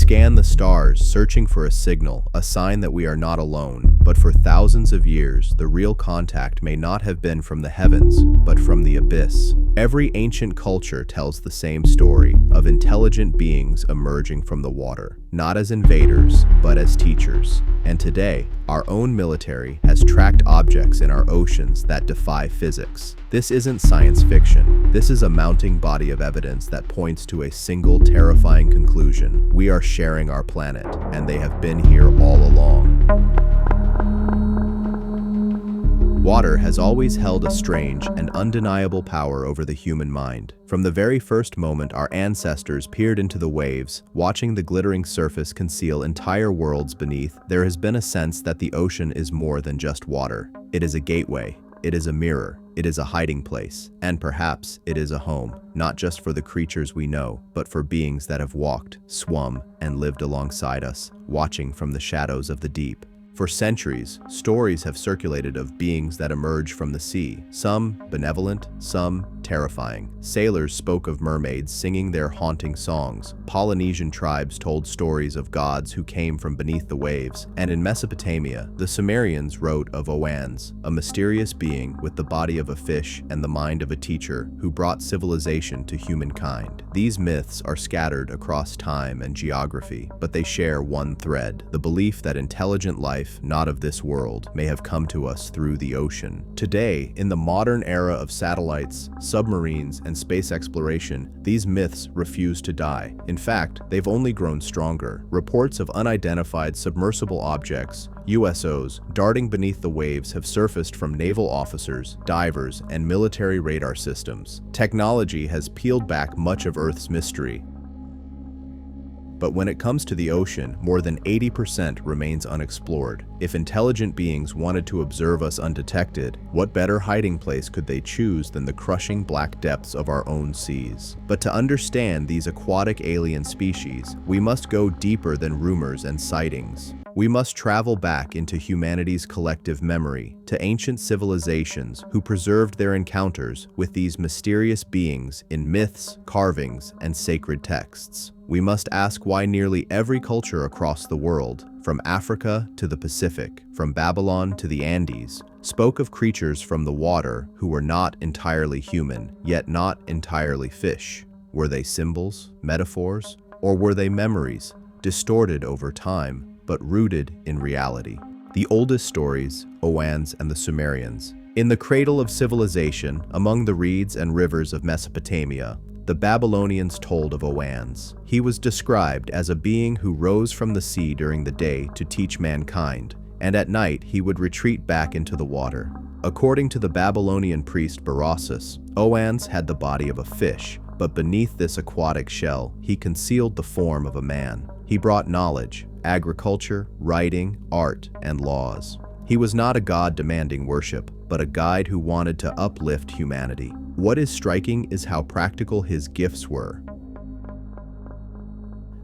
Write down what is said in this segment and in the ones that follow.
scan the stars, searching for a signal, a sign that we are not alone. But for thousands of years, the real contact may not have been from the heavens, but from the abyss. Every ancient culture tells the same story of intelligent beings emerging from the water, not as invaders, but as teachers. And today, our own military has tracked objects in our oceans that defy physics. This isn't science fiction. This is a mounting body of evidence that points to a single terrifying conclusion. We are sharing our planet, and they have been here all along. Water has always held a strange and undeniable power over the human mind. From the very first moment our ancestors peered into the waves, watching the glittering surface conceal entire worlds beneath, there has been a sense that the ocean is more than just water. It is a gateway. It is a mirror. It is a hiding place. And perhaps it is a home, not just for the creatures we know, but for beings that have walked, swum, and lived alongside us, watching from the shadows of the deep. For centuries, stories have circulated of beings that emerge from the sea, some benevolent, some terrifying. Sailors spoke of mermaids singing their haunting songs. Polynesian tribes told stories of gods who came from beneath the waves. And in Mesopotamia, the Sumerians wrote of Oannes, a mysterious being with the body of a fish and the mind of a teacher who brought civilization to humankind. These myths are scattered across time and geography, but they share one thread: the belief that intelligent life, not of this world, may have come to us through the ocean. Today, in the modern era of satellites, submarines, and space exploration, these myths refuse to die. In fact, they've only grown stronger. Reports of unidentified submersible objects, USOs, darting beneath the waves have surfaced from naval officers, divers, and military radar systems. Technology has peeled back much of Earth's mystery. But when it comes to the ocean, more than 80% remains unexplored. If intelligent beings wanted to observe us undetected, what better hiding place could they choose than the crushing black depths of our own seas? But to understand these aquatic alien species, we must go deeper than rumors and sightings. We must travel back into humanity's collective memory, to ancient civilizations who preserved their encounters with these mysterious beings in myths, carvings, and sacred texts. We must ask why nearly every culture across the world, from Africa to the Pacific, from Babylon to the Andes, spoke of creatures from the water who were not entirely human, yet not entirely fish. Were they symbols, metaphors, or were they memories, distorted over time, but rooted in reality? The oldest stories, Oannes and the Sumerians. In the cradle of civilization, among the reeds and rivers of Mesopotamia, the Babylonians told of Oannes. He was described as a being who rose from the sea during the day to teach mankind, and at night he would retreat back into the water. According to the Babylonian priest Berossus, Oannes had the body of a fish, but beneath this aquatic shell, he concealed the form of a man. He brought knowledge, agriculture, writing, art, and laws. He was not a god demanding worship, but a guide who wanted to uplift humanity. What is striking is how practical his gifts were.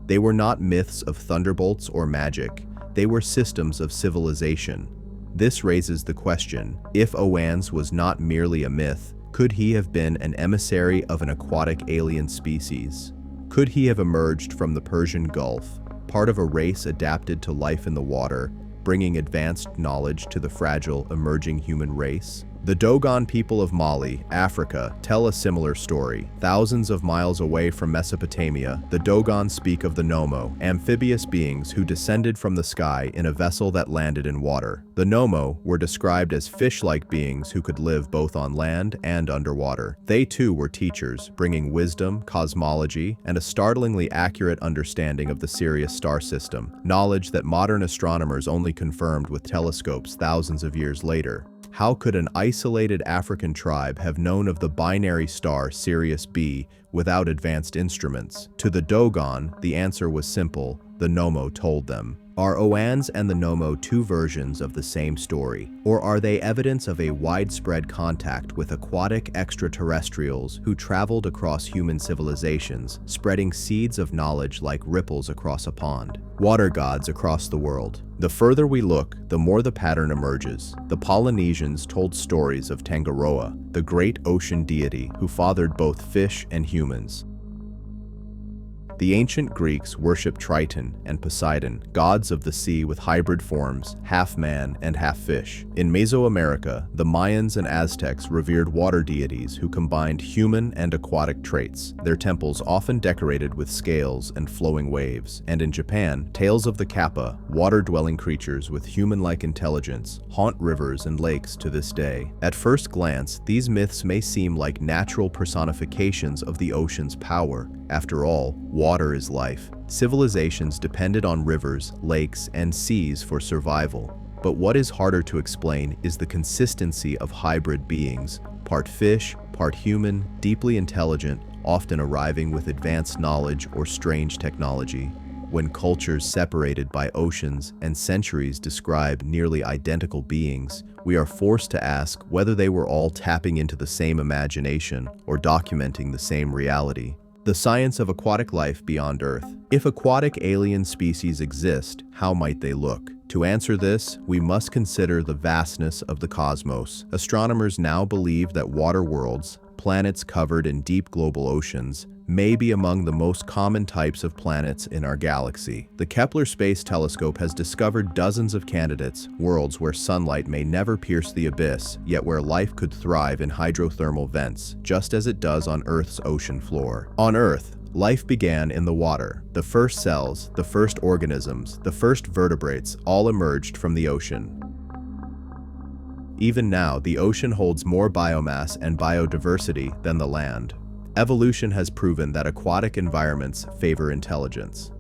They were not myths of thunderbolts or magic. They were systems of civilization. This raises the question, if Oannes was not merely a myth, could he have been an emissary of an aquatic alien species? Could he have emerged from the Persian Gulf, part of a race adapted to life in the water, bringing advanced knowledge to the fragile, emerging human race? The Dogon people of Mali, Africa, tell a similar story. Thousands of miles away from Mesopotamia, the Dogon speak of the Nommo, amphibious beings who descended from the sky in a vessel that landed in water. The Nommo were described as fish-like beings who could live both on land and underwater. They too were teachers, bringing wisdom, cosmology, and a startlingly accurate understanding of the Sirius star system, knowledge that modern astronomers only confirmed with telescopes thousands of years later. How could an isolated African tribe have known of the binary star Sirius B without advanced instruments? To the Dogon, the answer was simple: the Nommo told them. Are Oannes and the Nommo two versions of the same story? Or are they evidence of a widespread contact with aquatic extraterrestrials who traveled across human civilizations, spreading seeds of knowledge like ripples across a pond? Water gods across the world. The further we look, the more the pattern emerges. The Polynesians told stories of Tangaroa, the great ocean deity who fathered both fish and humans. The ancient Greeks worshipped Triton and Poseidon, gods of the sea with hybrid forms, half man and half fish. In Mesoamerica, the Mayans and Aztecs revered water deities who combined human and aquatic traits, their temples often decorated with scales and flowing waves. And in Japan, tales of the Kappa, water-dwelling creatures with human-like intelligence, haunt rivers and lakes to this day. At first glance, these myths may seem like natural personifications of the ocean's power. After all, water is life. Civilizations depended on rivers, lakes, and seas for survival. But what is harder to explain is the consistency of hybrid beings, part fish, part human, deeply intelligent, often arriving with advanced knowledge or strange technology. When cultures separated by oceans and centuries describe nearly identical beings, we are forced to ask whether they were all tapping into the same imagination or documenting the same reality. The science of aquatic life beyond Earth. If aquatic alien species exist, how might they look? To answer this, we must consider the vastness of the cosmos. Astronomers now believe that water worlds, planets covered in deep global oceans, may be among the most common types of planets in our galaxy. The Kepler Space Telescope has discovered dozens of candidates, worlds where sunlight may never pierce the abyss, yet where life could thrive in hydrothermal vents, just as it does on Earth's ocean floor. On Earth, life began in the water. The first cells, the first organisms, the first vertebrates all emerged from the ocean. Even now, the ocean holds more biomass and biodiversity than the land. Evolution has proven that aquatic environments favor intelligence.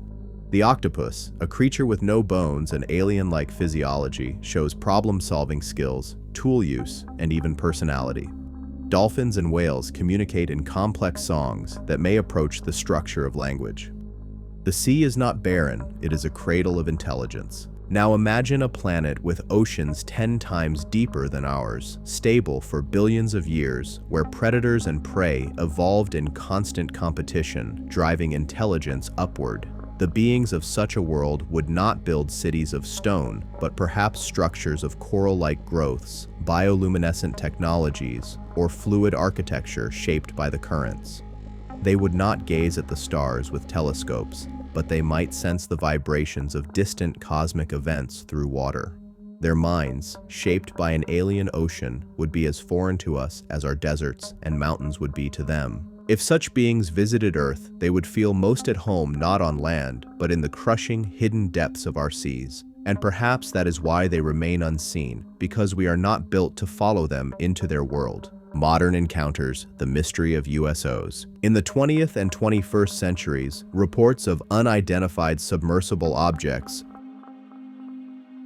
The octopus, a creature with no bones and alien-like physiology, shows problem-solving skills, tool use, and even personality. Dolphins and whales communicate in complex songs that may approach the structure of language. The sea is not barren, it is a cradle of intelligence. Now imagine a planet with oceans 10 times deeper than ours, stable for billions of years, where predators and prey evolved in constant competition, driving intelligence upward. The beings of such a world would not build cities of stone, but perhaps structures of coral-like growths, bioluminescent technologies, or fluid architecture shaped by the currents. They would not gaze at the stars with telescopes, but they might sense the vibrations of distant cosmic events through water. Their minds, shaped by an alien ocean, would be as foreign to us as our deserts and mountains would be to them. If such beings visited Earth, they would feel most at home not on land, but in the crushing, hidden depths of our seas. And perhaps that is why they remain unseen, because we are not built to follow them into their world. Modern encounters, the mystery of USOs. In the 20th and 21st centuries, reports of unidentified submersible objects,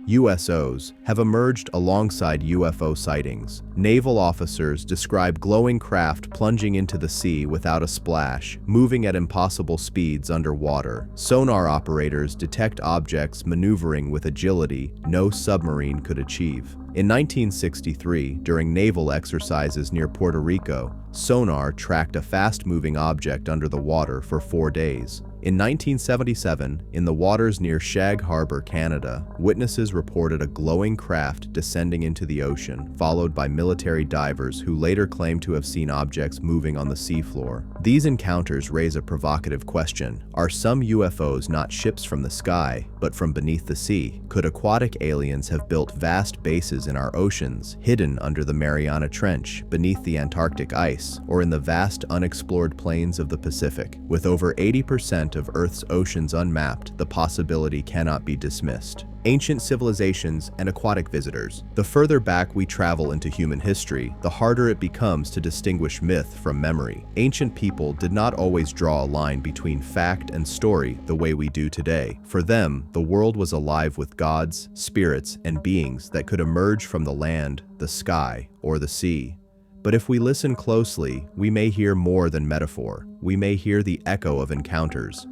USOs, have emerged alongside UFO sightings. Naval officers describe glowing craft plunging into the sea without a splash, moving at impossible speeds underwater. Sonar operators detect objects maneuvering with agility no submarine could achieve. In 1963, during naval exercises near Puerto Rico, sonar tracked a fast-moving object under the water for 4 days. In 1977, in the waters near Shag Harbor, Canada, witnesses reported a glowing craft descending into the ocean, followed by military divers who later claimed to have seen objects moving on the seafloor. These encounters raise a provocative question. Are some UFOs not ships from the sky, but from beneath the sea? Could aquatic aliens have built vast bases in our oceans, hidden under the Mariana Trench, beneath the Antarctic ice, or in the vast unexplored plains of the Pacific? With over 80% of Earth's oceans unmapped, the possibility cannot be dismissed. Ancient civilizations and aquatic visitors. The further back we travel into human history, the harder it becomes to distinguish myth from memory. Ancient people did not always draw a line between fact and story the way we do today. For them, the world was alive with gods, spirits, and beings that could emerge from the land, the sky, or the sea. But if we listen closely, we may hear more than metaphor. We may hear the echo of encounters.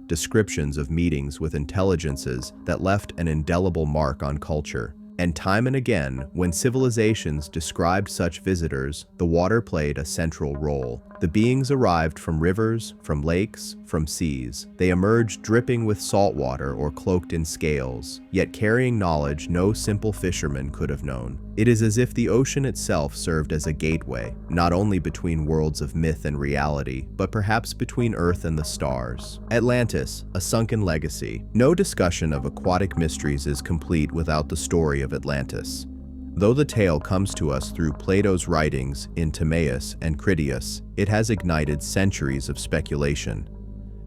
Descriptions of meetings with intelligences that left an indelible mark on culture. And time and again, when civilizations described such visitors, the water played a central role. The beings arrived from rivers, from lakes, from seas. They emerged dripping with salt water or cloaked in scales, yet carrying knowledge no simple fisherman could have known. It is as if the ocean itself served as a gateway, not only between worlds of myth and reality, but perhaps between Earth and the stars. Atlantis, a sunken legacy. No discussion of aquatic mysteries is complete without the story of Atlantis. Though the tale comes to us through Plato's writings in Timaeus and Critias, it has ignited centuries of speculation.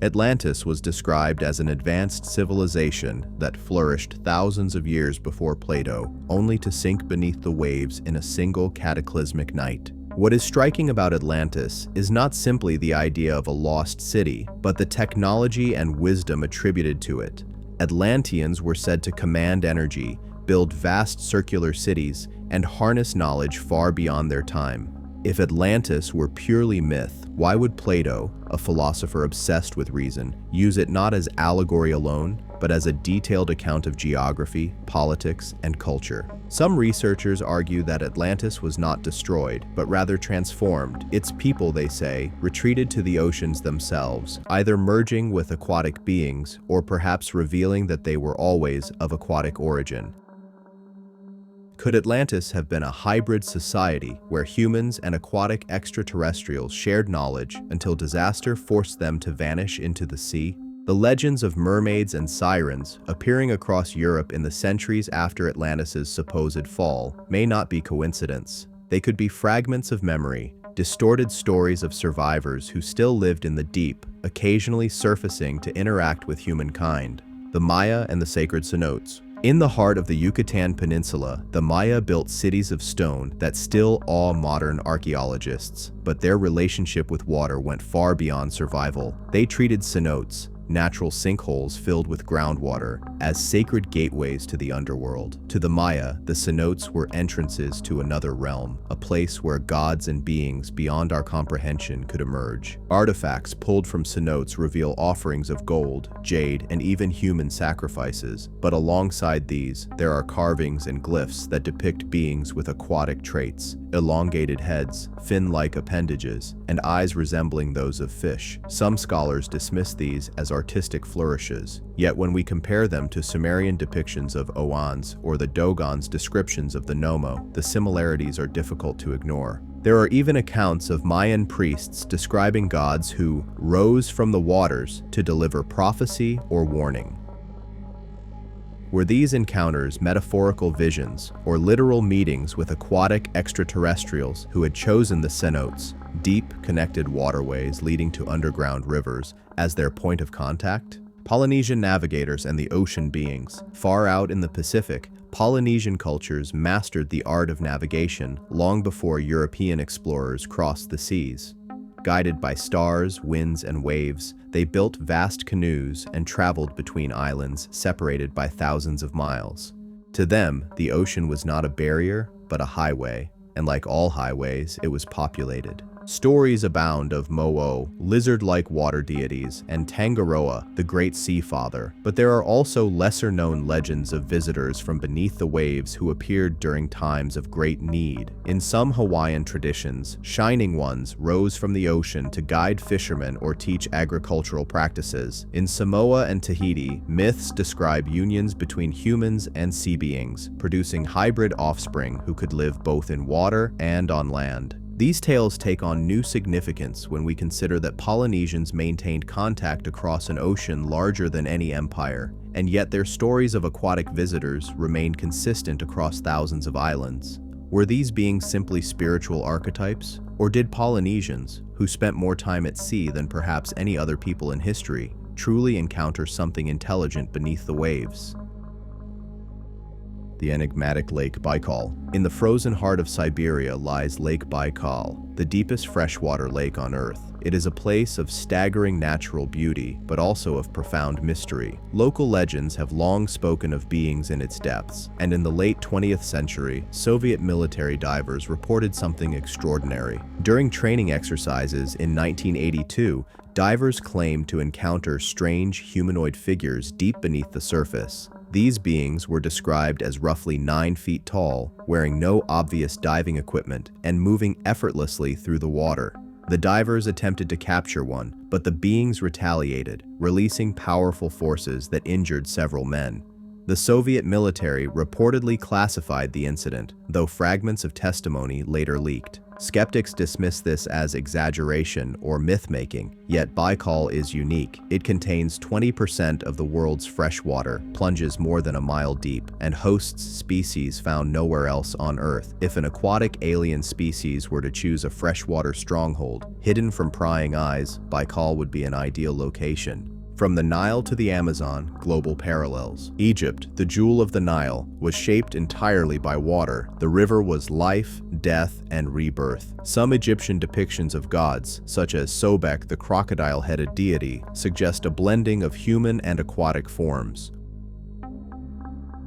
Atlantis was described as an advanced civilization that flourished thousands of years before Plato, only to sink beneath the waves in a single cataclysmic night. What is striking about Atlantis is not simply the idea of a lost city, but the technology and wisdom attributed to it. Atlanteans were said to command energy, build vast circular cities, and harness knowledge far beyond their time. If Atlantis were purely myth, why would Plato, a philosopher obsessed with reason, use it not as allegory alone, but as a detailed account of geography, politics, and culture? Some researchers argue that Atlantis was not destroyed, but rather transformed. Its people, they say, retreated to the oceans themselves, either merging with aquatic beings, or perhaps revealing that they were always of aquatic origin. Could Atlantis have been a hybrid society where humans and aquatic extraterrestrials shared knowledge until disaster forced them to vanish into the sea? The legends of mermaids and sirens appearing across Europe in the centuries after Atlantis's supposed fall may not be coincidence. They could be fragments of memory, distorted stories of survivors who still lived in the deep, occasionally surfacing to interact with humankind. The Maya and the sacred cenotes. In the heart of the Yucatan Peninsula, the Maya built cities of stone that still awe modern archaeologists, but their relationship with water went far beyond survival. They treated cenotes, natural sinkholes filled with groundwater, as sacred gateways to the underworld. To the Maya, the cenotes were entrances to another realm, a place where gods and beings beyond our comprehension could emerge. Artifacts pulled from cenotes reveal offerings of gold, jade, and even human sacrifices, but alongside these, there are carvings and glyphs that depict beings with aquatic traits, elongated heads, fin-like appendages, and eyes resembling those of fish. Some scholars dismiss these as artistic flourishes, yet when we compare them to Sumerian depictions of Oannes or the Dogon's descriptions of the Nommo, the similarities are difficult to ignore. There are even accounts of Mayan priests describing gods who rose from the waters to deliver prophecy or warning. Were these encounters metaphorical visions or literal meetings with aquatic extraterrestrials who had chosen the cenotes, deep connected waterways leading to underground rivers, as their point of contact? Polynesian navigators and the ocean beings. Far out in the Pacific, Polynesian cultures mastered the art of navigation long before European explorers crossed the seas. Guided by stars, winds, and waves, they built vast canoes and traveled between islands separated by thousands of miles. To them, the ocean was not a barrier, but a highway, and like all highways, it was populated. Stories abound of Mo'o, lizard-like water deities, and Tangaroa, the great sea father, but there are also lesser-known legends of visitors from beneath the waves who appeared during times of great need. In some Hawaiian traditions, shining ones rose from the ocean to guide fishermen or teach agricultural practices. In Samoa and Tahiti, myths describe unions between humans and sea beings, producing hybrid offspring who could live both in water and on land. These tales take on new significance when we consider that Polynesians maintained contact across an ocean larger than any empire, and yet their stories of aquatic visitors remained consistent across thousands of islands. Were these beings simply spiritual archetypes, or did Polynesians, who spent more time at sea than perhaps any other people in history, truly encounter something intelligent beneath the waves? The enigmatic Lake Baikal. In the frozen heart of Siberia lies Lake Baikal, the deepest freshwater lake on Earth. It is a place of staggering natural beauty, but also of profound mystery. Local legends have long spoken of beings in its depths, and in the late 20th century, Soviet military divers reported something extraordinary. During training exercises in 1982, divers claimed to encounter strange humanoid figures deep beneath the surface. These beings were described as roughly 9 feet tall, wearing no obvious diving equipment and moving effortlessly through the water. The divers attempted to capture one, but the beings retaliated, releasing powerful forces that injured several men. The Soviet military reportedly classified the incident, though fragments of testimony later leaked. Skeptics dismiss this as exaggeration or myth-making, yet Baikal is unique. It contains 20% of the world's fresh water, plunges more than a mile deep, and hosts species found nowhere else on Earth. If an aquatic alien species were to choose a freshwater stronghold, hidden from prying eyes, Baikal would be an ideal location. From the Nile to the Amazon, global parallels. Egypt, the jewel of the Nile, was shaped entirely by water. The river was life, death, and rebirth. Some Egyptian depictions of gods, such as Sobek, the crocodile-headed deity, suggest a blending of human and aquatic forms.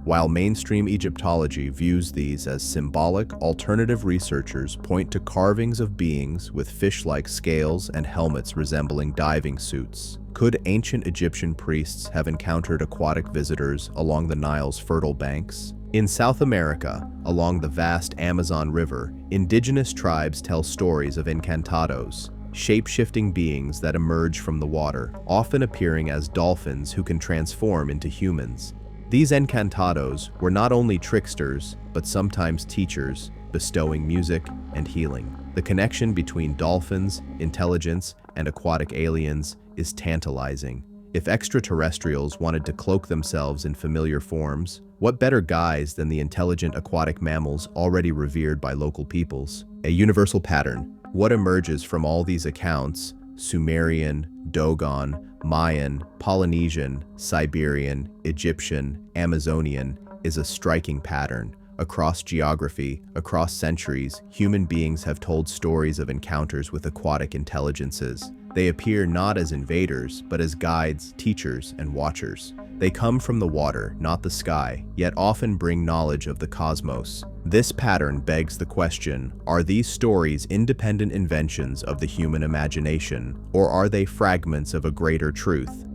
While mainstream Egyptology views these as symbolic, alternative researchers point to carvings of beings with fish-like scales and helmets resembling diving suits. Could ancient Egyptian priests have encountered aquatic visitors along the Nile's fertile banks? In South America, along the vast Amazon River, indigenous tribes tell stories of encantados, shape-shifting beings that emerge from the water, often appearing as dolphins who can transform into humans. These encantados were not only tricksters, but sometimes teachers, bestowing music and healing. The connection between dolphins, intelligence, and aquatic aliens is tantalizing. If extraterrestrials wanted to cloak themselves in familiar forms, what better guise than the intelligent aquatic mammals already revered by local peoples? A universal pattern. What emerges from all these accounts, Sumerian, Dogon, Mayan, Polynesian, Siberian, Egyptian, Amazonian, is a striking pattern. Across geography, across centuries, human beings have told stories of encounters with aquatic intelligences. They appear not as invaders, but as guides, teachers, and watchers. They come from the water, not the sky, yet often bring knowledge of the cosmos. This pattern begs the question, are these stories independent inventions of the human imagination, or are they fragments of a greater truth?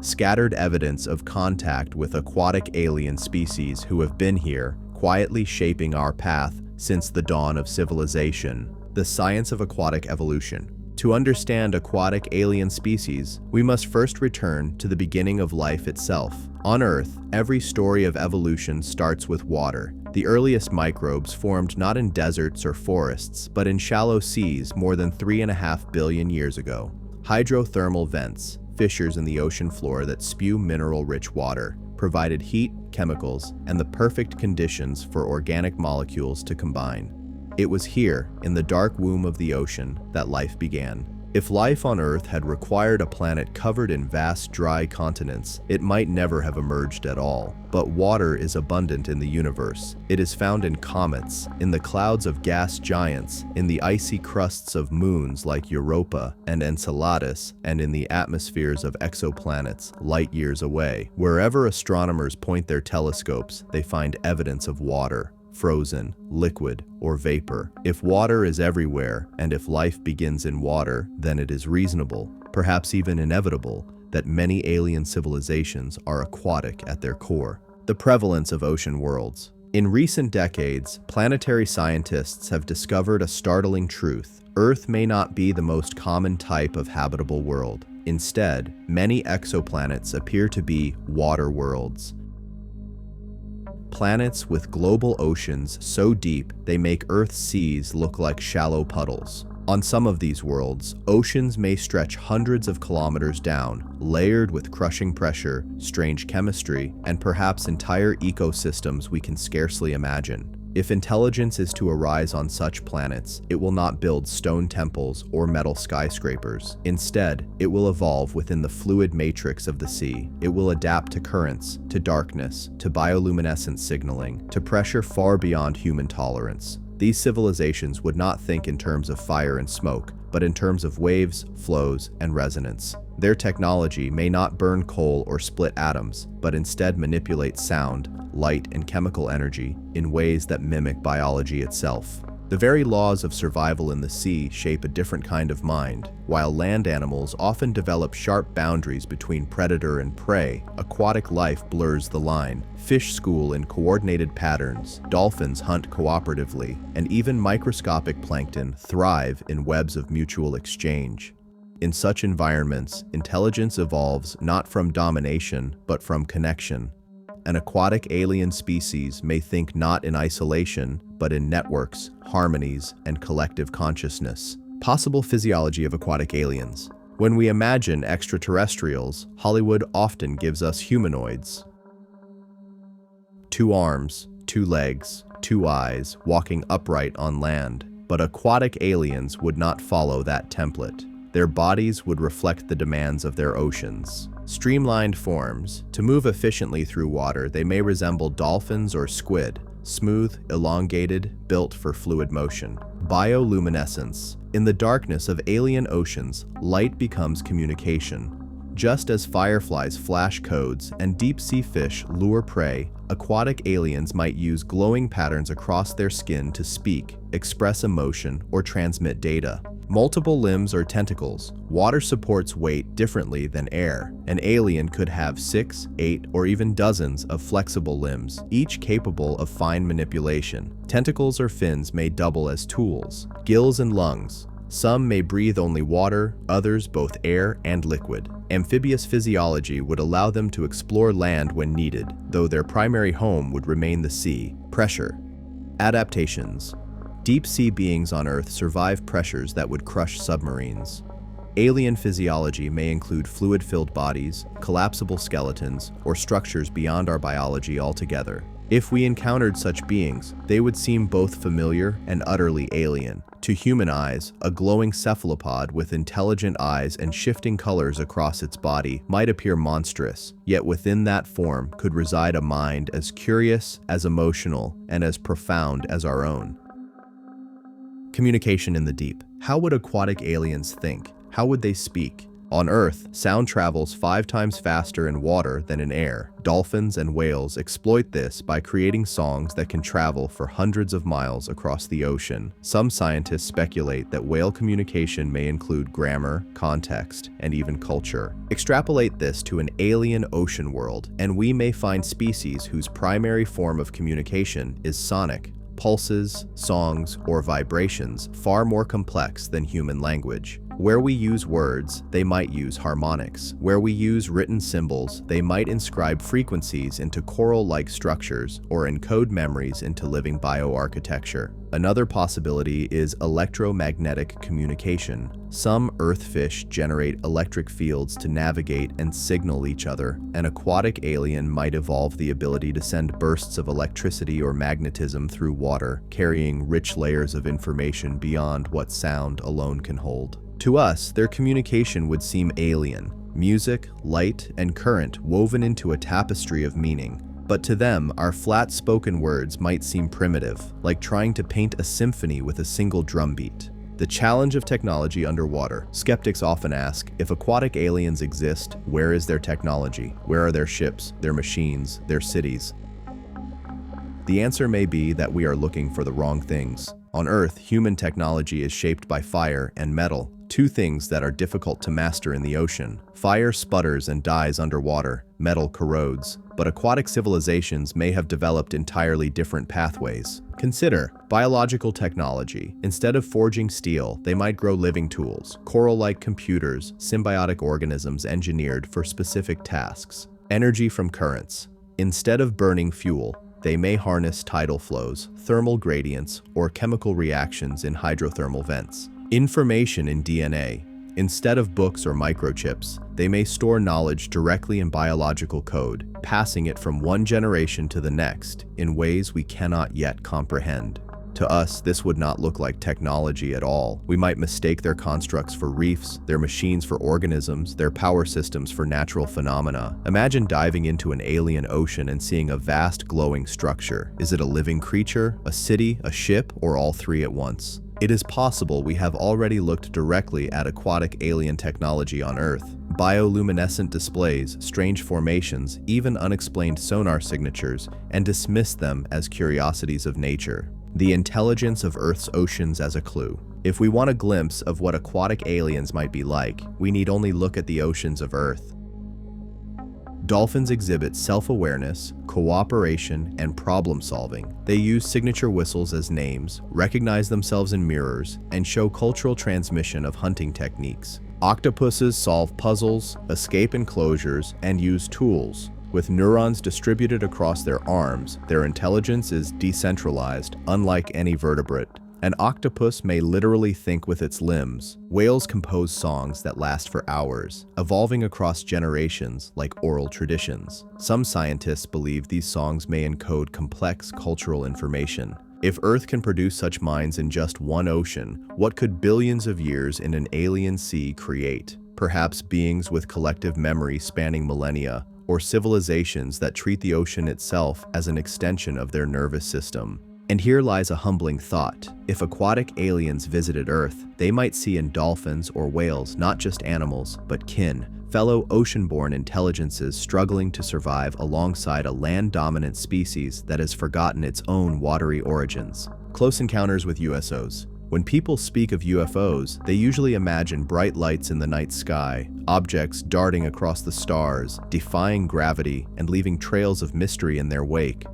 Scattered evidence of contact with aquatic alien species who have been here, quietly shaping our path since the dawn of civilization. The science of aquatic evolution. To understand aquatic alien species, we must first return to the beginning of life itself. On Earth, every story of evolution starts with water. The earliest microbes formed not in deserts or forests, but in shallow seas more than 3.5 billion years ago. Hydrothermal vents, fissures in the ocean floor that spew mineral-rich water, provided heat, chemicals, and the perfect conditions for organic molecules to combine. It was here, in the dark womb of the ocean, that life began. If life on Earth had required a planet covered in vast dry continents, it might never have emerged at all. But water is abundant in the universe. It is found in comets, in the clouds of gas giants, in the icy crusts of moons like Europa and Enceladus, and in the atmospheres of exoplanets light years away. Wherever astronomers point their telescopes, they find evidence of water. Frozen, liquid, or vapor. If water is everywhere, and if life begins in water, then it is reasonable, perhaps even inevitable, that many alien civilizations are aquatic at their core. The prevalence of ocean worlds. In recent decades, planetary scientists have discovered a startling truth. Earth may not be the most common type of habitable world. Instead, many exoplanets appear to be water worlds. Planets with global oceans so deep they make Earth's seas look like shallow puddles. On some of these worlds, oceans may stretch hundreds of kilometers down, layered with crushing pressure, strange chemistry, and perhaps entire ecosystems we can scarcely imagine. If intelligence is to arise on such planets, it will not build stone temples or metal skyscrapers. Instead, it will evolve within the fluid matrix of the sea. It will adapt to currents, to darkness, to bioluminescent signaling, to pressure far beyond human tolerance. These civilizations would not think in terms of fire and smoke, but in terms of waves, flows, and resonance. Their technology may not burn coal or split atoms, but instead manipulate sound, light, and chemical energy in ways that mimic biology itself. The very laws of survival in the sea shape a different kind of mind. While land animals often develop sharp boundaries between predator and prey, aquatic life blurs the line. Fish school in coordinated patterns, dolphins hunt cooperatively, and even microscopic plankton thrive in webs of mutual exchange. In such environments, intelligence evolves not from domination, but from connection. An aquatic alien species may think not in isolation, but in networks, harmonies, and collective consciousness. Possible physiology of aquatic aliens. When we imagine extraterrestrials, Hollywood often gives us humanoids. 2 arms, 2 legs, 2 eyes, walking upright on land. But aquatic aliens would not follow that template. Their bodies would reflect the demands of their oceans. Streamlined forms. To move efficiently through water, they may resemble dolphins or squid, smooth, elongated, built for fluid motion. Bioluminescence. In the darkness of alien oceans, light becomes communication. Just as fireflies flash codes and deep-sea fish lure prey, aquatic aliens might use glowing patterns across their skin to speak, express emotion, or transmit data. Multiple limbs or tentacles. Water supports weight differently than air. An alien could have 6, 8, or even dozens of flexible limbs, each capable of fine manipulation. Tentacles or fins may double as tools. Gills and lungs. Some may breathe only water, others both air and liquid. Amphibious physiology would allow them to explore land when needed, though their primary home would remain the sea. Pressure. Adaptations. Deep-sea beings on Earth survive pressures that would crush submarines. Alien physiology may include fluid-filled bodies, collapsible skeletons, or structures beyond our biology altogether. If we encountered such beings, they would seem both familiar and utterly alien. To human eyes, a glowing cephalopod with intelligent eyes and shifting colors across its body might appear monstrous, yet within that form could reside a mind as curious, as emotional, and as profound as our own. Communication in the deep. How would aquatic aliens think? How would they speak? On Earth, sound travels 5 times faster in water than in air. Dolphins and whales exploit this by creating songs that can travel for hundreds of miles across the ocean. Some scientists speculate that whale communication may include grammar, context, and even culture. Extrapolate this to an alien ocean world, and we may find species whose primary form of communication is sonic. Pulses, songs, or vibrations far more complex than human language. Where we use words, they might use harmonics. Where we use written symbols, they might inscribe frequencies into choral-like structures or encode memories into living bioarchitecture. Another possibility is electromagnetic communication. Some earthfish generate electric fields to navigate and signal each other. An aquatic alien might evolve the ability to send bursts of electricity or magnetism through water, carrying rich layers of information beyond what sound alone can hold. To us, their communication would seem alien. Music, light, and current woven into a tapestry of meaning. But to them, our flat-spoken words might seem primitive, like trying to paint a symphony with a single drumbeat. The challenge of technology underwater. Skeptics often ask, if aquatic aliens exist, where is their technology? Where are their ships, their machines, their cities? The answer may be that we are looking for the wrong things. On Earth, human technology is shaped by fire and metal, 2 things that are difficult to master in the ocean. Fire sputters and dies underwater, metal corrodes, but aquatic civilizations may have developed entirely different pathways. Consider biological technology. Instead of forging steel, they might grow living tools, coral-like computers, symbiotic organisms engineered for specific tasks. Energy from currents. Instead of burning fuel, they may harness tidal flows, thermal gradients, or chemical reactions in hydrothermal vents. Information in DNA. Instead of books or microchips, they may store knowledge directly in biological code, passing it from one generation to the next in ways we cannot yet comprehend. To us, this would not look like technology at all. We might mistake their constructs for reefs, their machines for organisms, their power systems for natural phenomena. Imagine diving into an alien ocean and seeing a vast glowing structure. Is it a living creature, a city, a ship, or all 3 at once? It is possible we have already looked directly at aquatic alien technology on Earth. Bioluminescent displays, strange formations, even unexplained sonar signatures, and dismissed them as curiosities of nature. The intelligence of Earth's oceans as a clue. If we want a glimpse of what aquatic aliens might be like, we need only look at the oceans of Earth. Dolphins exhibit self-awareness, cooperation, and problem-solving. They use signature whistles as names, recognize themselves in mirrors, and show cultural transmission of hunting techniques. Octopuses solve puzzles, escape enclosures, and use tools. With neurons distributed across their arms, their intelligence is decentralized, unlike any vertebrate. An octopus may literally think with its limbs. Whales compose songs that last for hours, evolving across generations like oral traditions. Some scientists believe these songs may encode complex cultural information. If Earth can produce such minds in just one ocean, what could billions of years in an alien sea create? Perhaps beings with collective memory spanning millennia, or civilizations that treat the ocean itself as an extension of their nervous system. And here lies a humbling thought. If aquatic aliens visited Earth, they might see in dolphins or whales not just animals, but kin, fellow ocean-born intelligences struggling to survive alongside a land-dominant species that has forgotten its own watery origins. Close encounters with USOs. When people speak of UFOs, they usually imagine bright lights in the night sky, objects darting across the stars, defying gravity, and leaving trails of mystery in their wake.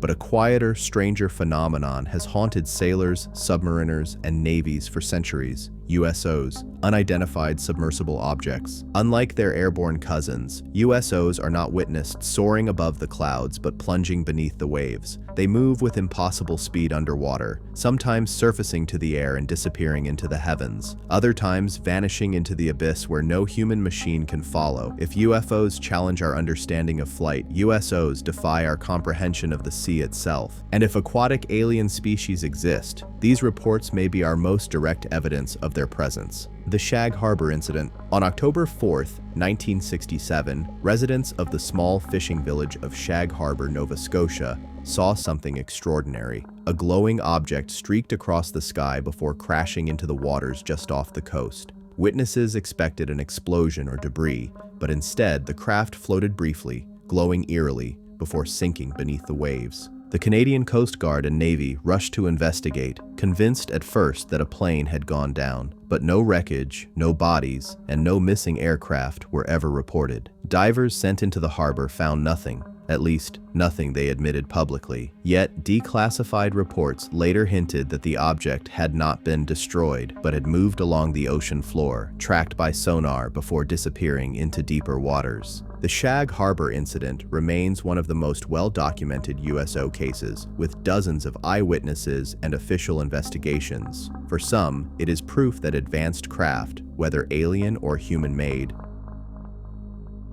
But a quieter, stranger phenomenon has haunted sailors, submariners, and navies for centuries. USOs, Unidentified Submersible Objects. Unlike their airborne cousins, USOs are not witnessed soaring above the clouds but plunging beneath the waves. They move with impossible speed underwater, sometimes surfacing to the air and disappearing into the heavens, other times vanishing into the abyss where no human machine can follow. If UFOs challenge our understanding of flight, USOs defy our comprehension of the sea itself. And if aquatic alien species exist, these reports may be our most direct evidence of their presence. The Shag Harbor Incident. On October 4th, 1967, residents of the small fishing village of Shag Harbor, Nova Scotia, saw something extraordinary. A glowing object streaked across the sky before crashing into the waters just off the coast. Witnesses expected an explosion or debris, but instead the craft floated briefly, glowing eerily, before sinking beneath the waves. The Canadian Coast Guard and Navy rushed to investigate, convinced at first that a plane had gone down, but no wreckage, no bodies, and no missing aircraft were ever reported. Divers sent into the harbor found nothing, at least nothing they admitted publicly. Yet, declassified reports later hinted that the object had not been destroyed, but had moved along the ocean floor, tracked by sonar before disappearing into deeper waters. The Shag Harbor Incident remains one of the most well-documented USO cases, with dozens of eyewitnesses and official investigations. For some, it is proof that advanced craft, whether alien or human-made,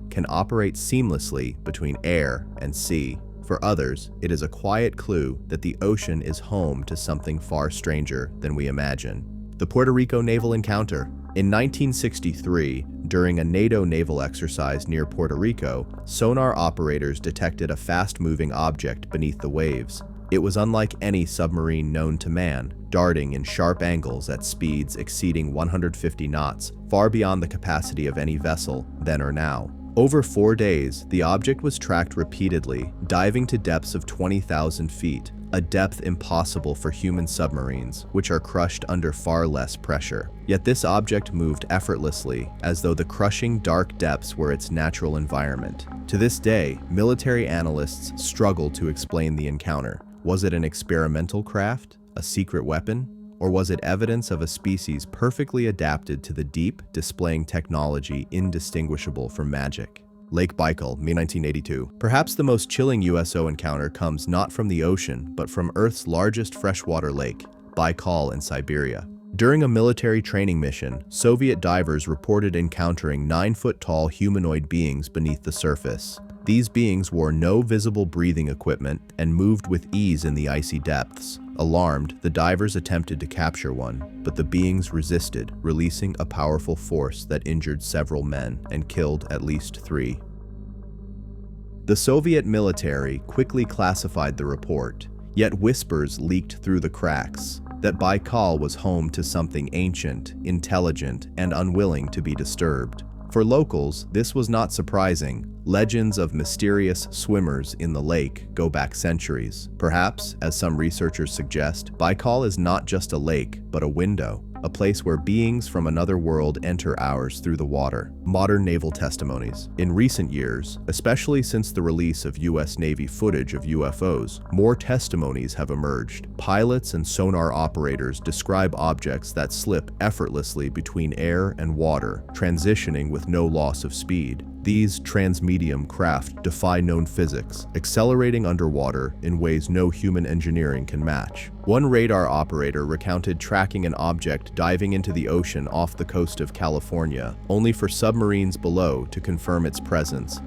can operate seamlessly between air and sea. For others, it is a quiet clue that the ocean is home to something far stranger than we imagine. The Puerto Rico Naval Encounter. In 1963, during a NATO naval exercise near Puerto Rico, sonar operators detected a fast-moving object beneath the waves. It was unlike any submarine known to man, darting in sharp angles at speeds exceeding 150 knots, far beyond the capacity of any vessel, then or now. Over 4 days, the object was tracked repeatedly, diving to depths of 20,000 feet, a depth impossible for human submarines, which are crushed under far less pressure. Yet this object moved effortlessly, as though the crushing dark depths were its natural environment. To this day, military analysts struggle to explain the encounter. Was it an experimental craft, a secret weapon, or was it evidence of a species perfectly adapted to the deep, displaying technology indistinguishable from magic? Lake Baikal, May 1982. Perhaps the most chilling USO encounter comes not from the ocean, but from Earth's largest freshwater lake, Baikal in Siberia. During a military training mission, Soviet divers reported encountering 9-foot-tall humanoid beings beneath the surface. These beings wore no visible breathing equipment and moved with ease in the icy depths. Alarmed, the divers attempted to capture one, but the beings resisted, releasing a powerful force that injured several men and killed at least 3. The Soviet military quickly classified the report, yet whispers leaked through the cracks that Baikal was home to something ancient, intelligent, and unwilling to be disturbed. For locals, this was not surprising. Legends of mysterious swimmers in the lake go back centuries. Perhaps, as some researchers suggest, Baikal is not just a lake, but a window, a place where beings from another world enter ours through the water. Modern naval testimonies. In recent years, especially since the release of US Navy footage of UFOs, more testimonies have emerged. Pilots and sonar operators describe objects that slip effortlessly between air and water, transitioning with no loss of speed. These transmedium craft defy known physics, accelerating underwater in ways no human engineering can match. One radar operator recounted tracking an object diving into the ocean off the coast of California, only for submarines below to confirm its presence,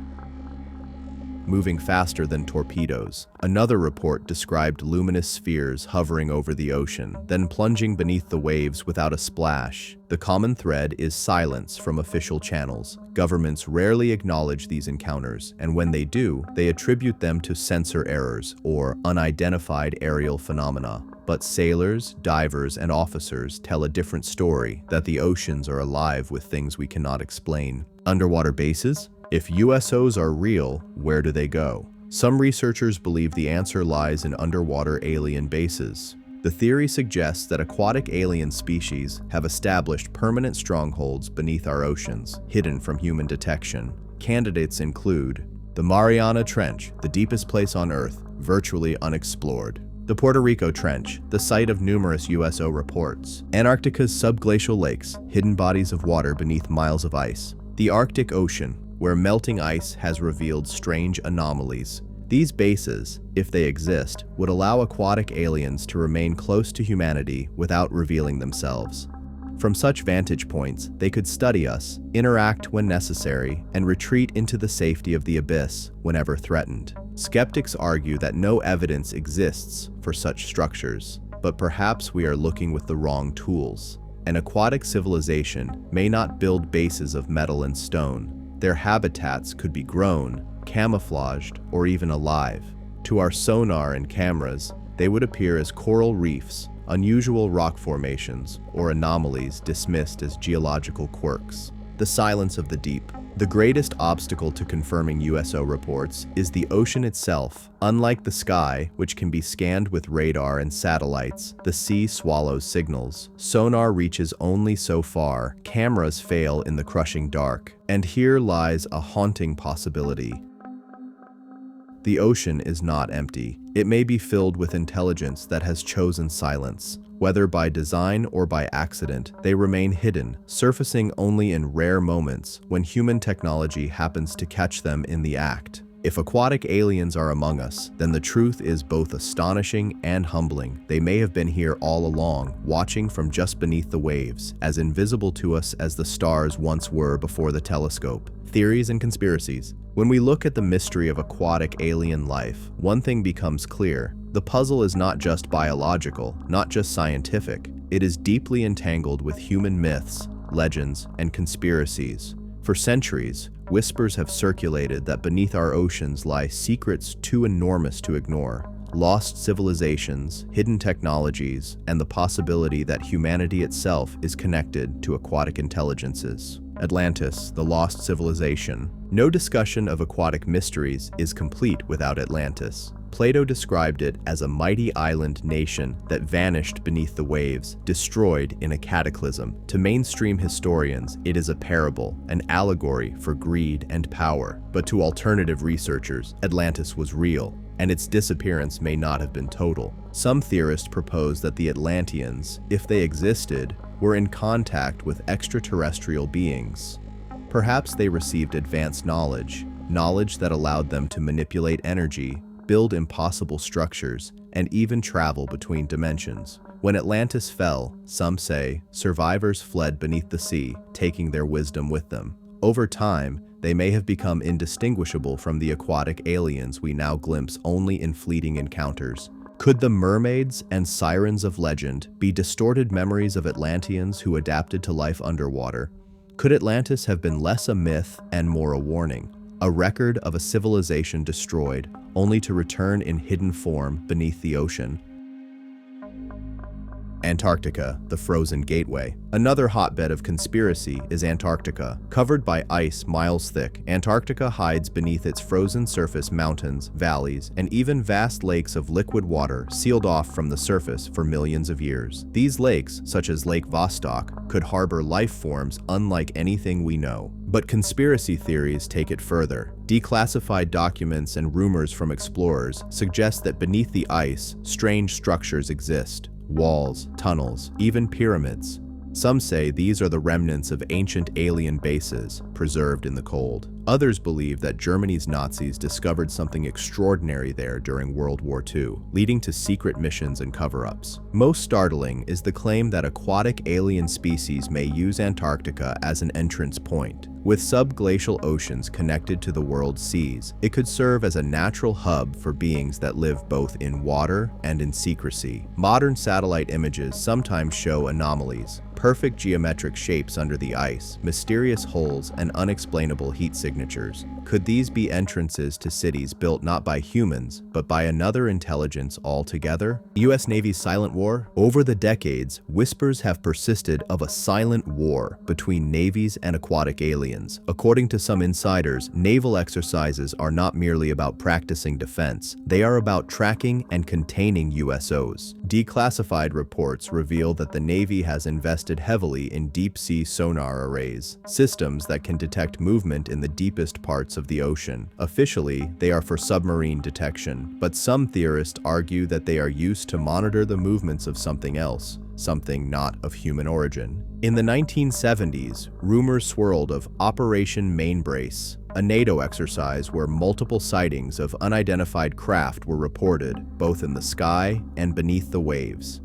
moving faster than torpedoes. Another report described luminous spheres hovering over the ocean, then plunging beneath the waves without a splash. The common thread is silence from official channels. Governments rarely acknowledge these encounters, and when they do, they attribute them to sensor errors or unidentified aerial phenomena. But sailors, divers, and officers tell a different story, that the oceans are alive with things we cannot explain. Underwater bases? If USOs are real, where do they go? Some researchers believe the answer lies in underwater alien bases. The theory suggests that aquatic alien species have established permanent strongholds beneath our oceans, hidden from human detection. Candidates include the Mariana Trench, the deepest place on Earth, virtually unexplored. The Puerto Rico Trench, the site of numerous USO reports. Antarctica's subglacial lakes, hidden bodies of water beneath miles of ice. The Arctic Ocean, where melting ice has revealed strange anomalies. These bases, if they exist, would allow aquatic aliens to remain close to humanity without revealing themselves. From such vantage points, they could study us, interact when necessary, and retreat into the safety of the abyss whenever threatened. Skeptics argue that no evidence exists for such structures, but perhaps we are looking with the wrong tools. An aquatic civilization may not build bases of metal and stone. Their habitats could be grown, camouflaged, or even alive. To our sonar and cameras, they would appear as coral reefs, unusual rock formations, or anomalies dismissed as geological quirks. The silence of the deep. The greatest obstacle to confirming USO reports is the ocean itself. Unlike the sky, which can be scanned with radar and satellites, the sea swallows signals. Sonar reaches only so far, cameras fail in the crushing dark. And here lies a haunting possibility. The ocean is not empty. It may be filled with intelligence that has chosen silence. Whether by design or by accident, they remain hidden, surfacing only in rare moments when human technology happens to catch them in the act. If aquatic aliens are among us, then the truth is both astonishing and humbling. They may have been here all along, watching from just beneath the waves, as invisible to us as the stars once were before the telescope. Theories and conspiracies. When we look at the mystery of aquatic alien life, one thing becomes clear. The puzzle is not just biological, not just scientific. It is deeply entangled with human myths, legends, and conspiracies. For centuries, whispers have circulated that beneath our oceans lie secrets too enormous to ignore. Lost civilizations, hidden technologies, and the possibility that humanity itself is connected to aquatic intelligences. Atlantis, the lost civilization. No discussion of aquatic mysteries is complete without Atlantis. Plato described it as a mighty island nation that vanished beneath the waves, destroyed in a cataclysm. To mainstream historians, it is a parable, an allegory for greed and power. But to alternative researchers, Atlantis was real, and its disappearance may not have been total. Some theorists propose that the Atlanteans, if they existed, were in contact with extraterrestrial beings. Perhaps they received advanced knowledge that allowed them to manipulate energy, build impossible structures, and even travel between dimensions. When Atlantis fell, some say, survivors fled beneath the sea, taking their wisdom with them. Over time, they may have become indistinguishable from the aquatic aliens we now glimpse only in fleeting encounters. Could the mermaids and sirens of legend be distorted memories of Atlanteans who adapted to life underwater? Could Atlantis have been less a myth and more a warning? A record of a civilization destroyed, only to return in hidden form beneath the ocean? Antarctica, the frozen gateway. Another hotbed of conspiracy is Antarctica. Covered by ice miles thick, Antarctica hides beneath its frozen surface mountains, valleys, and even vast lakes of liquid water sealed off from the surface for millions of years. These lakes, such as Lake Vostok, could harbor life forms unlike anything we know. But conspiracy theories take it further. Declassified documents and rumors from explorers suggest that beneath the ice, strange structures exist. Walls, tunnels, even pyramids. Some say these are the remnants of ancient alien bases preserved in the cold. Others believe that Germany's Nazis discovered something extraordinary there during World War II, leading to secret missions and cover-ups. Most startling is the claim that aquatic alien species may use Antarctica as an entrance point. With subglacial oceans connected to the world's seas, it could serve as a natural hub for beings that live both in water and in secrecy. Modern satellite images sometimes show anomalies, perfect geometric shapes under the ice, mysterious holes, and unexplainable heat signatures. Could these be entrances to cities built not by humans, but by another intelligence altogether? U.S. Navy's silent war? Over the decades, whispers have persisted of a silent war between navies and aquatic aliens. According to some insiders, naval exercises are not merely about practicing defense, they are about tracking and containing USOs. Declassified reports reveal that the Navy has invested heavily in deep-sea sonar arrays, systems that can detect movement in the deepest parts of the ocean. Officially, they are for submarine detection, but some theorists argue that they are used to monitor the movements of something else, something not of human origin. In the 1970s, rumors swirled of Operation Mainbrace, a NATO exercise where multiple sightings of unidentified craft were reported, both in the sky and beneath the waves.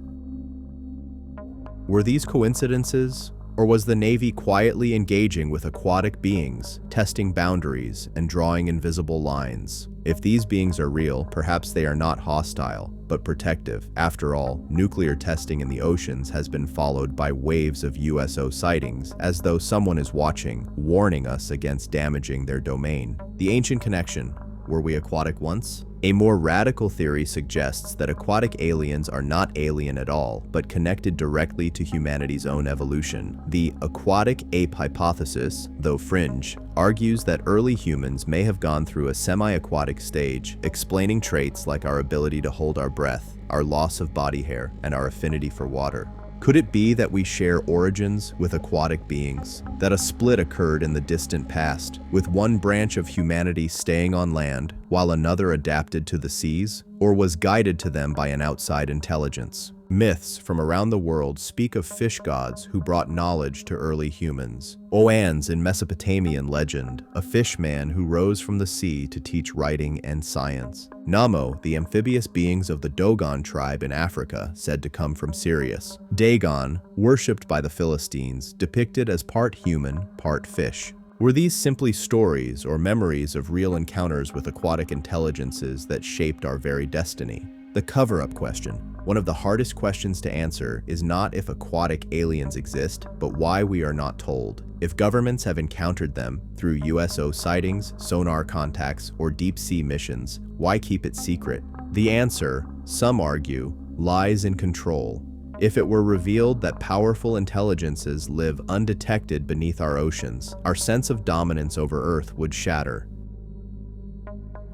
Were these coincidences? Or was the Navy quietly engaging with aquatic beings, testing boundaries and drawing invisible lines? If these beings are real, perhaps they are not hostile, but protective. After all, nuclear testing in the oceans has been followed by waves of USO sightings, as though someone is watching, warning us against damaging their domain. The ancient connection. Were we aquatic once? A more radical theory suggests that aquatic aliens are not alien at all, but connected directly to humanity's own evolution. The aquatic ape hypothesis, though fringe, argues that early humans may have gone through a semi-aquatic stage, explaining traits like our ability to hold our breath, our loss of body hair, and our affinity for water. Could it be that we share origins with aquatic beings? That a split occurred in the distant past, with one branch of humanity staying on land, while another adapted to the seas, or was guided to them by an outside intelligence? Myths from around the world speak of fish gods who brought knowledge to early humans. Oannes in Mesopotamian legend, a fish man who rose from the sea to teach writing and science. Nommo, the amphibious beings of the Dogon tribe in Africa, said to come from Sirius. Dagon, worshipped by the Philistines, depicted as part human, part fish. Were these simply stories or memories of real encounters with aquatic intelligences that shaped our very destiny? The cover-up question. One of the hardest questions to answer is not if aquatic aliens exist, but why we are not told. If governments have encountered them through USO sightings, sonar contacts, or deep-sea missions, why keep it secret? The answer, some argue, lies in control. If it were revealed that powerful intelligences live undetected beneath our oceans, our sense of dominance over Earth would shatter.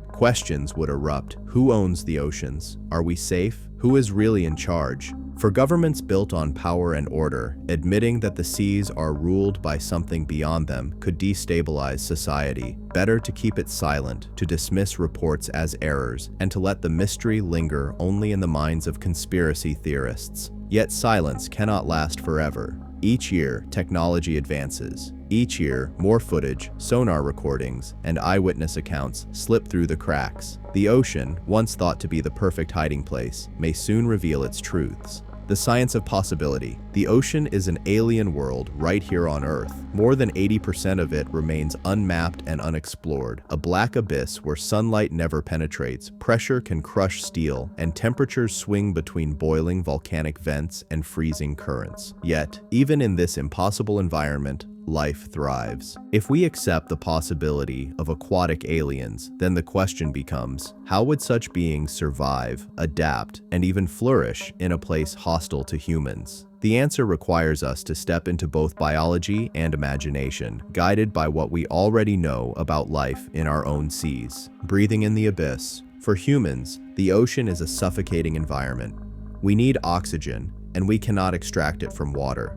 Questions would erupt. Who owns the oceans? Are we safe? Who is really in charge? For governments built on power and order, admitting that the seas are ruled by something beyond them could destabilize society. Better to keep it silent, to dismiss reports as errors, and to let the mystery linger only in the minds of conspiracy theorists. Yet silence cannot last forever. Each year, technology advances. Each year, more footage, sonar recordings, and eyewitness accounts slip through the cracks. The ocean, once thought to be the perfect hiding place, may soon reveal its truths. The science of possibility. The ocean is an alien world right here on Earth. More than 80% of it remains unmapped and unexplored. A black abyss where sunlight never penetrates, pressure can crush steel, and temperatures swing between boiling volcanic vents and freezing currents. Yet, even in this impossible environment, life thrives. If we accept the possibility of aquatic aliens, then the question becomes, how would such beings survive, adapt, and even flourish in a place hostile to humans? The answer requires us to step into both biology and imagination, guided by what we already know about life in our own seas. Breathing in the abyss. For humans, the ocean is a suffocating environment. We need oxygen, and we cannot extract it from water.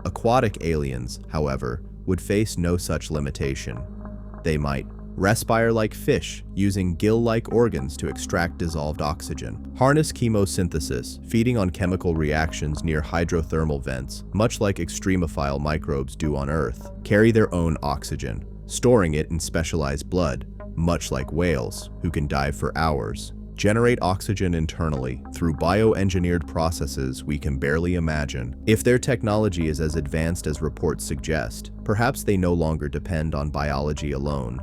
Aquatic aliens, however, would face no such limitation. They might respire like fish, using gill-like organs to extract dissolved oxygen. Harness chemosynthesis, feeding on chemical reactions near hydrothermal vents, much like extremophile microbes do on Earth. Carry their own oxygen, storing it in specialized blood, much like whales, who can dive for hours. Generate oxygen internally through bioengineered processes we can barely imagine. If their technology is as advanced as reports suggest, perhaps they no longer depend on biology alone.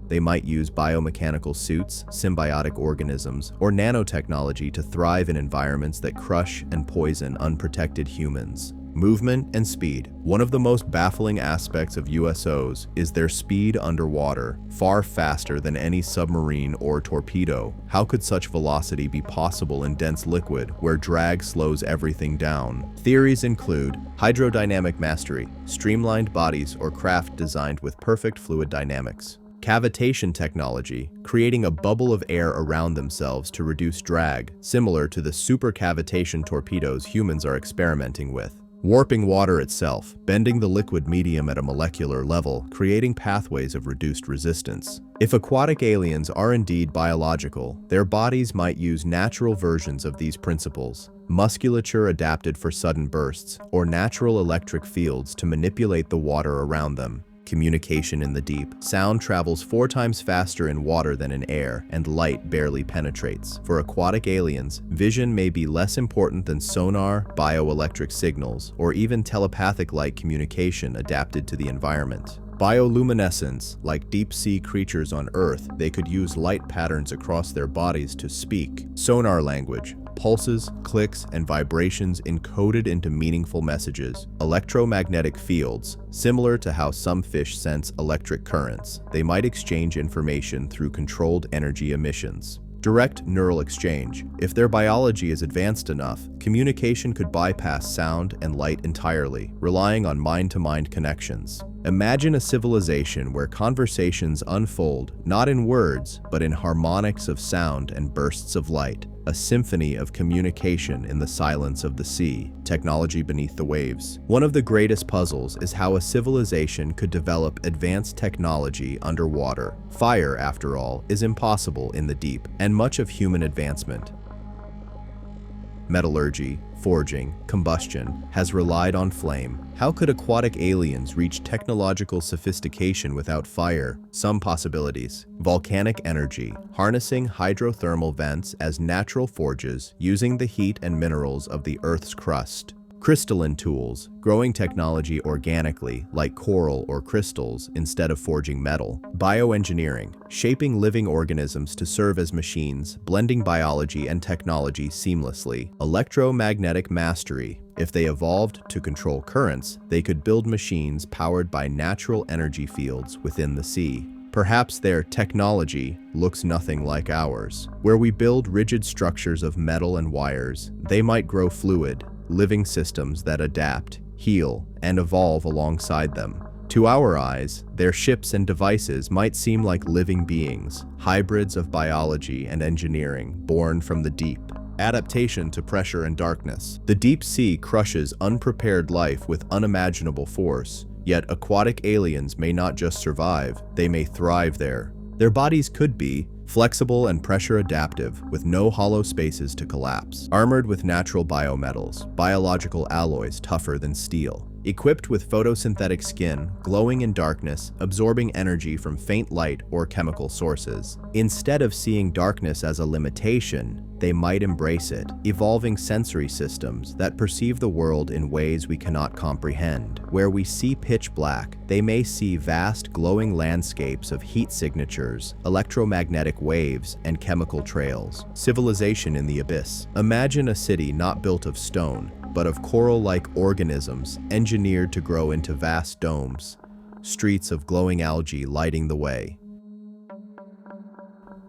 They might use biomechanical suits, symbiotic organisms, or nanotechnology to thrive in environments that crush and poison unprotected humans. Movement and speed. One of the most baffling aspects of USOs is their speed underwater, far faster than any submarine or torpedo. How could such velocity be possible in dense liquid, where drag slows everything down? Theories include hydrodynamic mastery, streamlined bodies or craft designed with perfect fluid dynamics. Cavitation technology, creating a bubble of air around themselves to reduce drag, similar to the supercavitation torpedoes humans are experimenting with. Warping water itself, bending the liquid medium at a molecular level, creating pathways of reduced resistance. If aquatic aliens are indeed biological, their bodies might use natural versions of these principles, musculature adapted for sudden bursts, or natural electric fields to manipulate the water around them. Communication in the deep. Sound travels 4 times faster in water than in air, and light barely penetrates. For aquatic aliens, vision may be less important than sonar, bioelectric signals, or even telepathic light communication adapted to the environment. Bioluminescence. Like deep-sea creatures on Earth, they could use light patterns across their bodies to speak. Sonar language. Pulses, clicks, and vibrations encoded into meaningful messages. Electromagnetic fields. Similar to how some fish sense electric currents, they might exchange information through controlled energy emissions. Direct neural exchange. If their biology is advanced enough, communication could bypass sound and light entirely, relying on mind-to-mind connections. Imagine a civilization where conversations unfold not in words, but in harmonics of sound and bursts of light. A symphony of communication in the silence of the sea, technology beneath the waves. One of the greatest puzzles is how a civilization could develop advanced technology underwater. Fire, after all, is impossible in the deep, and much of human advancement, metallurgy, forging, combustion, has relied on flame. How could aquatic aliens reach technological sophistication without fire? Some possibilities. Volcanic energy, harnessing hydrothermal vents as natural forges, using the heat and minerals of the Earth's crust. Crystalline tools, growing technology organically, like coral or crystals, instead of forging metal. Bioengineering, shaping living organisms to serve as machines, blending biology and technology seamlessly. Electromagnetic mastery, if they evolved to control currents, they could build machines powered by natural energy fields within the sea. Perhaps their technology looks nothing like ours. Where we build rigid structures of metal and wires, they might grow fluid, living systems that adapt, heal, and evolve alongside them. To our eyes, their ships and devices might seem like living beings, hybrids of biology and engineering born from the deep. Adaptation to pressure and darkness. The deep sea crushes unprepared life with unimaginable force, yet aquatic aliens may not just survive, they may thrive there. Their bodies could be flexible and pressure adaptive, with no hollow spaces to collapse. Armored with natural biometals, biological alloys tougher than steel. Equipped with photosynthetic skin, glowing in darkness, absorbing energy from faint light or chemical sources. Instead of seeing darkness as a limitation, they might embrace it, evolving sensory systems that perceive the world in ways we cannot comprehend. Where we see pitch black, they may see vast glowing landscapes of heat signatures, electromagnetic waves, and chemical trails. Civilization in the abyss. Imagine a city not built of stone, but of coral-like organisms engineered to grow into vast domes, streets of glowing algae lighting the way.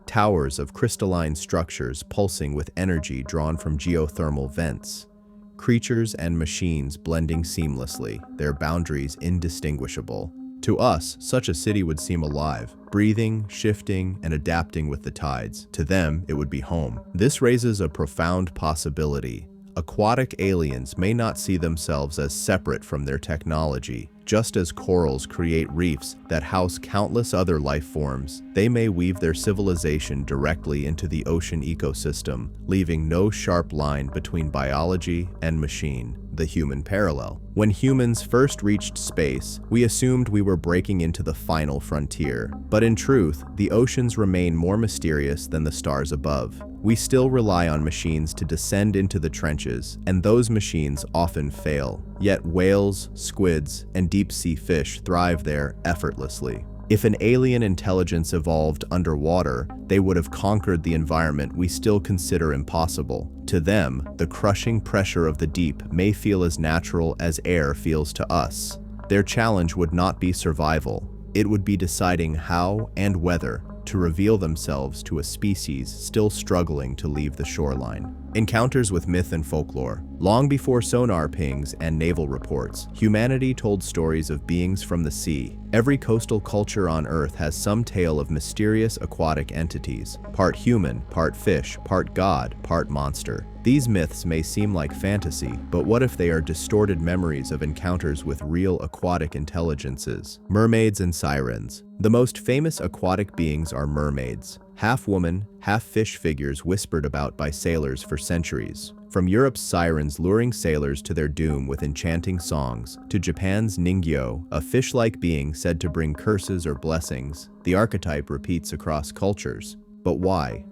Towers of crystalline structures pulsing with energy drawn from geothermal vents. Creatures and machines blending seamlessly, their boundaries indistinguishable. To us, such a city would seem alive, breathing, shifting, and adapting with the tides. To them, it would be home. This raises a profound possibility. Aquatic aliens may not see themselves as separate from their technology. Just as corals create reefs that house countless other life forms, they may weave their civilization directly into the ocean ecosystem, leaving no sharp line between biology and machine. The human parallel. When humans first reached space, we assumed we were breaking into the final frontier. But in truth, the oceans remain more mysterious than the stars above. We still rely on machines to descend into the trenches, and those machines often fail. Yet whales, squids, and deep-sea fish thrive there effortlessly. If an alien intelligence evolved underwater, they would have conquered the environment we still consider impossible. To them, the crushing pressure of the deep may feel as natural as air feels to us. Their challenge would not be survival. It would be deciding how and whether to reveal themselves to a species still struggling to leave the shoreline. Encounters with myth and folklore. Long before sonar pings and naval reports, humanity told stories of beings from the sea. Every coastal culture on Earth has some tale of mysterious aquatic entities, part human, part fish, part god, part monster. These myths may seem like fantasy, but what if they are distorted memories of encounters with real aquatic intelligences? Mermaids and sirens. The most famous aquatic beings are mermaids, half-woman, half-fish figures whispered about by sailors for centuries. From Europe's sirens luring sailors to their doom with enchanting songs, to Japan's ningyo, a fish-like being said to bring curses or blessings, the archetype repeats across cultures. But why?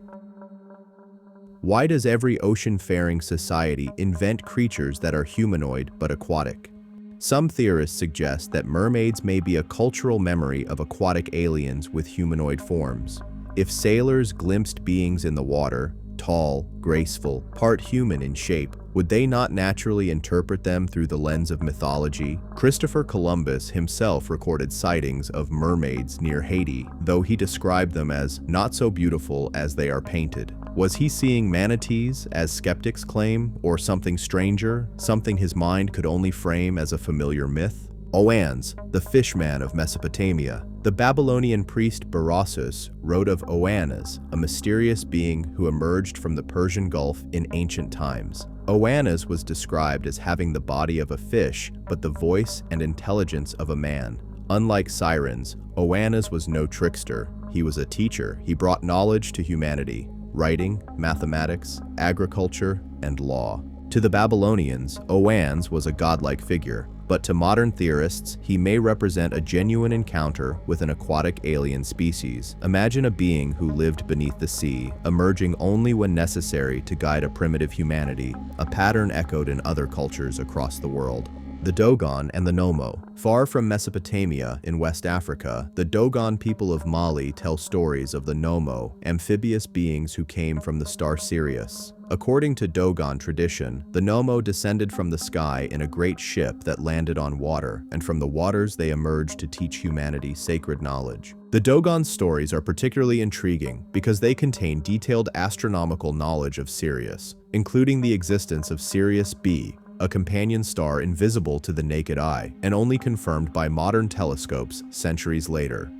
Why does every ocean-faring society invent creatures that are humanoid but aquatic? Some theorists suggest that mermaids may be a cultural memory of aquatic aliens with humanoid forms. If sailors glimpsed beings in the water, tall, graceful, part human in shape, would they not naturally interpret them through the lens of mythology? Christopher Columbus himself recorded sightings of mermaids near Haiti, though he described them as not so beautiful as they are painted. Was he seeing manatees, as skeptics claim, or something stranger, something his mind could only frame as a familiar myth? Oannes, the fishman of Mesopotamia. The Babylonian priest Berossus wrote of Oannes, a mysterious being who emerged from the Persian Gulf in ancient times. Oannes was described as having the body of a fish, but the voice and intelligence of a man. Unlike sirens, Oannes was no trickster. He was a teacher. He brought knowledge to humanity: writing, mathematics, agriculture, and law. To the Babylonians, Oannes was a godlike figure, but to modern theorists, he may represent a genuine encounter with an aquatic alien species. Imagine a being who lived beneath the sea, emerging only when necessary to guide a primitive humanity, a pattern echoed in other cultures across the world. The Dogon and the Nommo. Far from Mesopotamia in West Africa, the Dogon people of Mali tell stories of the Nommo, amphibious beings who came from the star Sirius. According to Dogon tradition, the Nommo descended from the sky in a great ship that landed on water, and from the waters they emerged to teach humanity sacred knowledge. The Dogon stories are particularly intriguing because they contain detailed astronomical knowledge of Sirius, including the existence of Sirius B, a companion star invisible to the naked eye, and only confirmed by modern telescopes centuries later.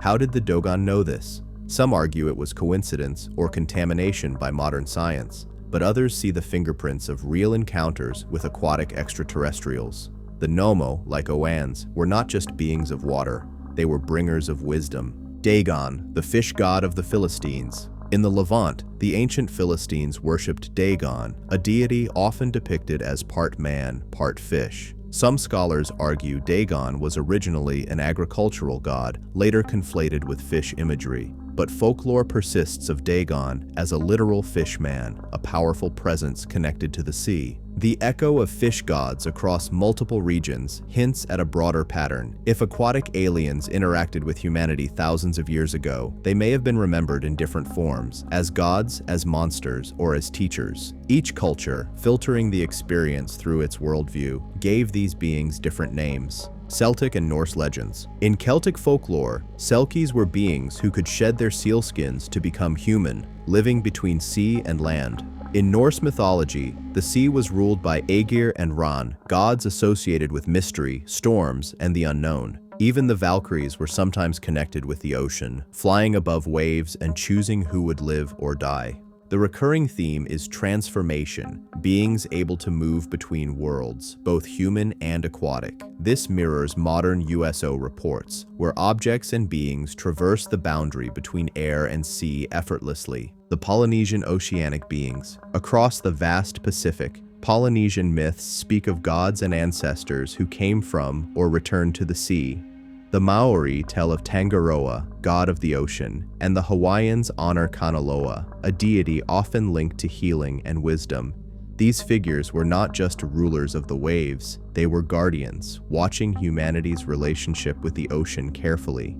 How did the Dogon know this? Some argue it was coincidence or contamination by modern science, but others see the fingerprints of real encounters with aquatic extraterrestrials. The Nommo, like Oannes, were not just beings of water, they were bringers of wisdom. Dagon, the fish god of the Philistines. In the Levant, the ancient Philistines worshipped Dagon, a deity often depicted as part man, part fish. Some scholars argue Dagon was originally an agricultural god, later conflated with fish imagery. but folklore persists of Dogon as a literal fish man, a powerful presence connected to the sea. The echo of fish gods across multiple regions hints at a broader pattern. If aquatic aliens interacted with humanity thousands of years ago, they may have been remembered in different forms, as gods, as monsters, or as teachers. Each culture, filtering the experience through its worldview, gave these beings different names. Celtic and Norse legends. In Celtic folklore, Selkies were beings who could shed their sealskins to become human, living between sea and land. In Norse mythology, the sea was ruled by Aegir and Ran, gods associated with mystery, storms, and the unknown. Even the Valkyries were sometimes connected with the ocean, flying above waves and choosing who would live or die. The recurring theme is transformation, beings able to move between worlds, both human and aquatic. This mirrors modern USO reports, where objects and beings traverse the boundary between air and sea effortlessly. The Polynesian oceanic beings. Across the vast Pacific, Polynesian myths speak of gods and ancestors who came from or returned to the sea. The Maori tell of Tangaroa, god of the ocean, and the Hawaiians honor Kanaloa, a deity often linked to healing and wisdom. These figures were not just rulers of the waves, they were guardians, watching humanity's relationship with the ocean carefully.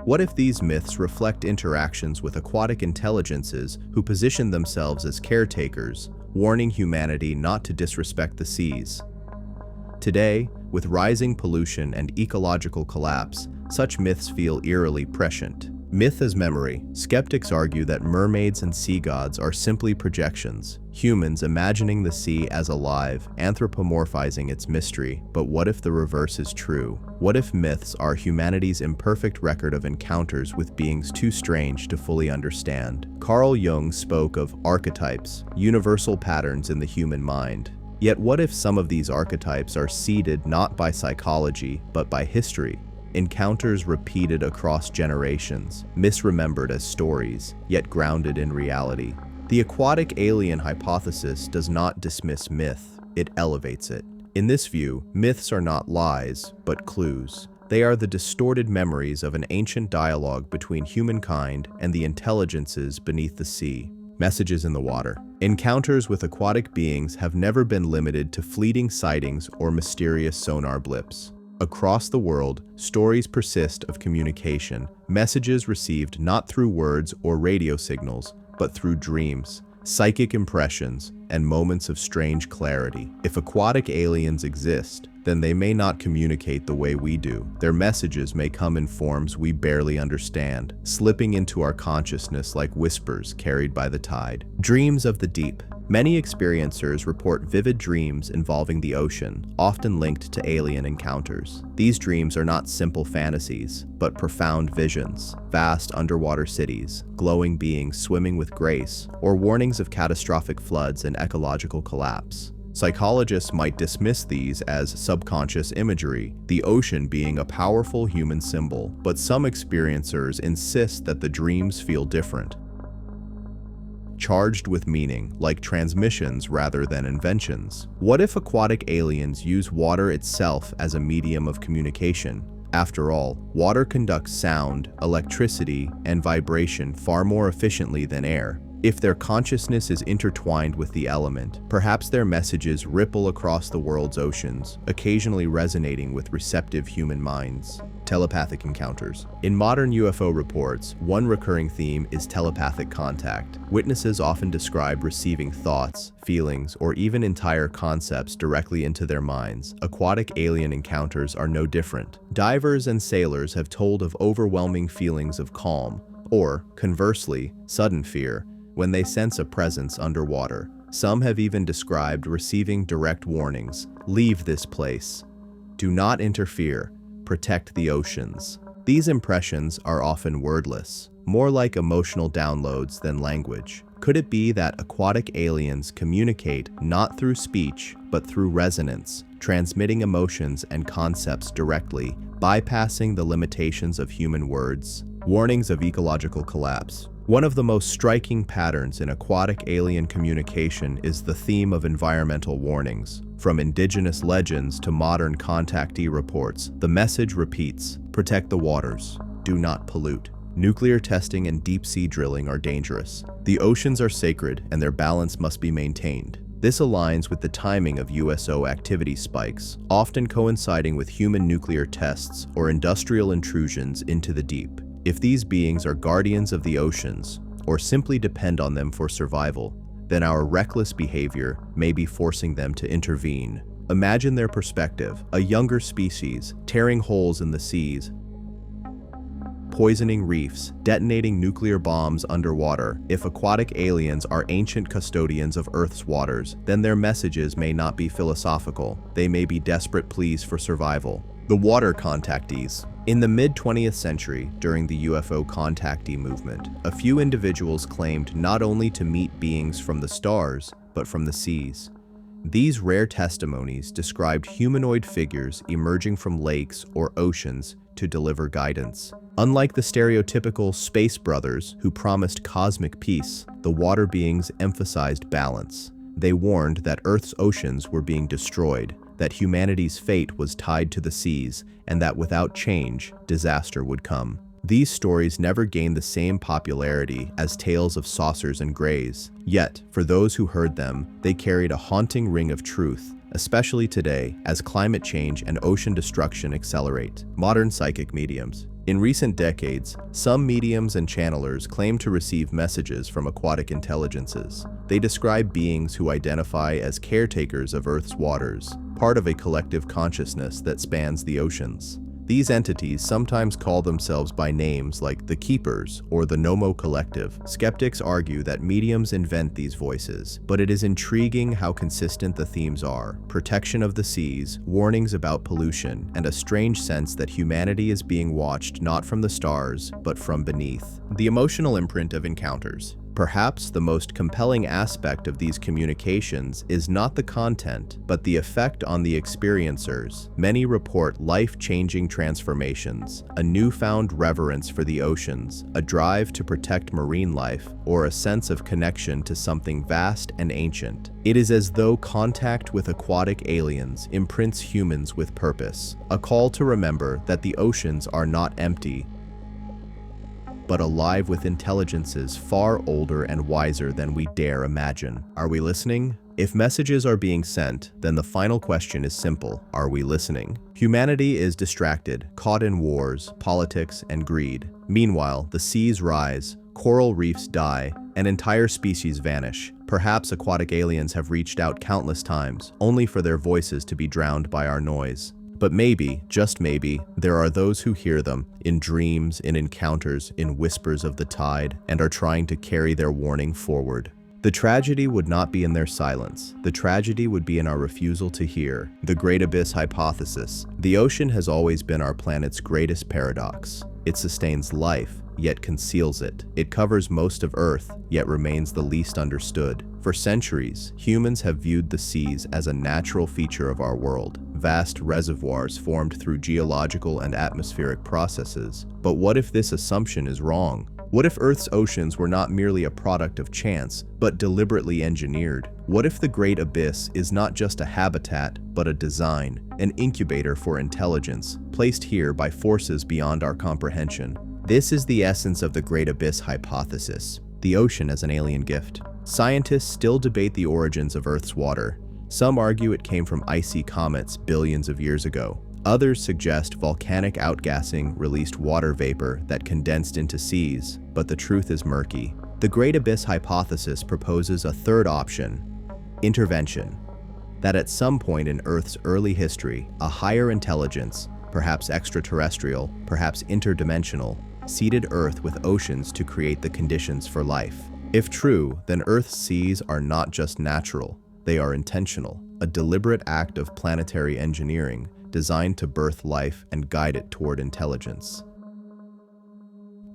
What if these myths reflect interactions with aquatic intelligences who position themselves as caretakers, warning humanity not to disrespect the seas? Today, with rising pollution and ecological collapse, such myths feel eerily prescient. Myth as memory. Skeptics argue that mermaids and sea gods are simply projections, humans imagining the sea as alive, anthropomorphizing its mystery. But what if the reverse is true? What if myths are humanity's imperfect record of encounters with beings too strange to fully understand? Carl Jung spoke of archetypes, universal patterns in the human mind. Yet what if some of these archetypes are seeded not by psychology, but by history? Encounters repeated across generations, misremembered as stories, yet grounded in reality. The Aquatic Alien Hypothesis does not dismiss myth, it elevates it. In this view, myths are not lies, but clues. They are the distorted memories of an ancient dialogue between humankind and the intelligences beneath the sea. Messages in the water. Encounters with aquatic beings have never been limited to fleeting sightings or mysterious sonar blips. Across the world, stories persist of communication, messages received not through words or radio signals, but through dreams, psychic impressions, and moments of strange clarity. If aquatic aliens exist, then they may not communicate the way we do. Their messages may come in forms we barely understand, slipping into our consciousness like whispers carried by the tide. Dreams of the deep. Many experiencers report vivid dreams involving the ocean, often linked to alien encounters. These dreams are not simple fantasies, but profound visions, vast underwater cities, glowing beings swimming with grace, or warnings of catastrophic floods and ecological collapse. Psychologists might dismiss these as subconscious imagery, the ocean being a powerful human symbol, but some experiencers insist that the dreams feel different, charged with meaning, like transmissions rather than inventions. What if aquatic aliens use water itself as a medium of communication? After all, water conducts sound, electricity, and vibration far more efficiently than air. If their consciousness is intertwined with the element, perhaps their messages ripple across the world's oceans, occasionally resonating with receptive human minds. Telepathic encounters. In modern UFO reports, one recurring theme is telepathic contact. Witnesses often describe receiving thoughts, feelings, or even entire concepts directly into their minds. Aquatic alien encounters are no different. Divers and sailors have told of overwhelming feelings of calm, or, conversely, sudden fear, when they sense a presence underwater. Some have even described receiving direct warnings: leave this place, do not interfere, protect the oceans. These impressions are often wordless, more like emotional downloads than language. Could it be that aquatic aliens communicate not through speech, but through resonance, transmitting emotions and concepts directly, bypassing the limitations of human words? Warnings of ecological collapse. One of the most striking patterns in aquatic alien communication is the theme of environmental warnings. From indigenous legends to modern contactee reports, the message repeats: protect the waters, do not pollute. Nuclear testing and deep-sea drilling are dangerous. The oceans are sacred and their balance must be maintained. This aligns with the timing of USO activity spikes, often coinciding with human nuclear tests or industrial intrusions into the deep. If these beings are guardians of the oceans, or simply depend on them for survival, then our reckless behavior may be forcing them to intervene. Imagine their perspective: a younger species tearing holes in the seas, poisoning reefs, detonating nuclear bombs underwater. If aquatic aliens are ancient custodians of Earth's waters, then their messages may not be philosophical. They may be desperate pleas for survival. The water contactees. In the mid-20th century, during the UFO contactee movement, a few individuals claimed not only to meet beings from the stars, but from the seas. These rare testimonies described humanoid figures emerging from lakes or oceans to deliver guidance. Unlike the stereotypical space brothers who promised cosmic peace, the water beings emphasized balance. They warned that Earth's oceans were being destroyed, that humanity's fate was tied to the seas, and that without change, disaster would come. These stories never gained the same popularity as tales of saucers and greys. Yet, for those who heard them, they carried a haunting ring of truth, especially today as climate change and ocean destruction accelerate. Modern psychic mediums. In recent decades, some mediums and channelers claim to receive messages from aquatic intelligences. They describe beings who identify as caretakers of Earth's waters, part of a collective consciousness that spans the oceans. These entities sometimes call themselves by names like the Keepers or the Nommo Collective. Skeptics argue that mediums invent these voices, but it is intriguing how consistent the themes are: protection of the seas, warnings about pollution, and a strange sense that humanity is being watched not from the stars, but from beneath. The emotional imprint of encounters. Perhaps the most compelling aspect of these communications is not the content, but the effect on the experiencers. Many report life-changing transformations, a newfound reverence for the oceans, a drive to protect marine life, or a sense of connection to something vast and ancient. It is as though contact with aquatic aliens imprints humans with purpose, a call to remember that the oceans are not empty, but alive with intelligences far older and wiser than we dare imagine. Are we listening? If messages are being sent, then the final question is simple: are we listening? Humanity is distracted, caught in wars, politics, and greed. Meanwhile, the seas rise, coral reefs die, and entire species vanish. Perhaps aquatic aliens have reached out countless times, only for their voices to be drowned by our noise. But maybe, just maybe, there are those who hear them in dreams, in encounters, in whispers of the tide, and are trying to carry their warning forward. The tragedy would not be in their silence. The tragedy would be in our refusal to hear. The Great Abyss Hypothesis. The ocean has always been our planet's greatest paradox. It sustains life, yet conceals it. It covers most of Earth, yet remains the least understood. For centuries, humans have viewed the seas as a natural feature of our world, vast reservoirs formed through geological and atmospheric processes. But what if this assumption is wrong? What if Earth's oceans were not merely a product of chance, but deliberately engineered? What if the Great Abyss is not just a habitat, but a design, an incubator for intelligence, placed here by forces beyond our comprehension? This is the essence of the Great Abyss Hypothesis, the ocean as an alien gift. Scientists still debate the origins of Earth's water. Some argue it came from icy comets billions of years ago. Others suggest volcanic outgassing released water vapor that condensed into seas, but the truth is murky. The Great Abyss Hypothesis proposes a third option: intervention. That at some point in Earth's early history, a higher intelligence, perhaps extraterrestrial, perhaps interdimensional, seeded Earth with oceans to create the conditions for life. If true, then Earth's seas are not just natural, they are intentional, a deliberate act of planetary engineering designed to birth life and guide it toward intelligence.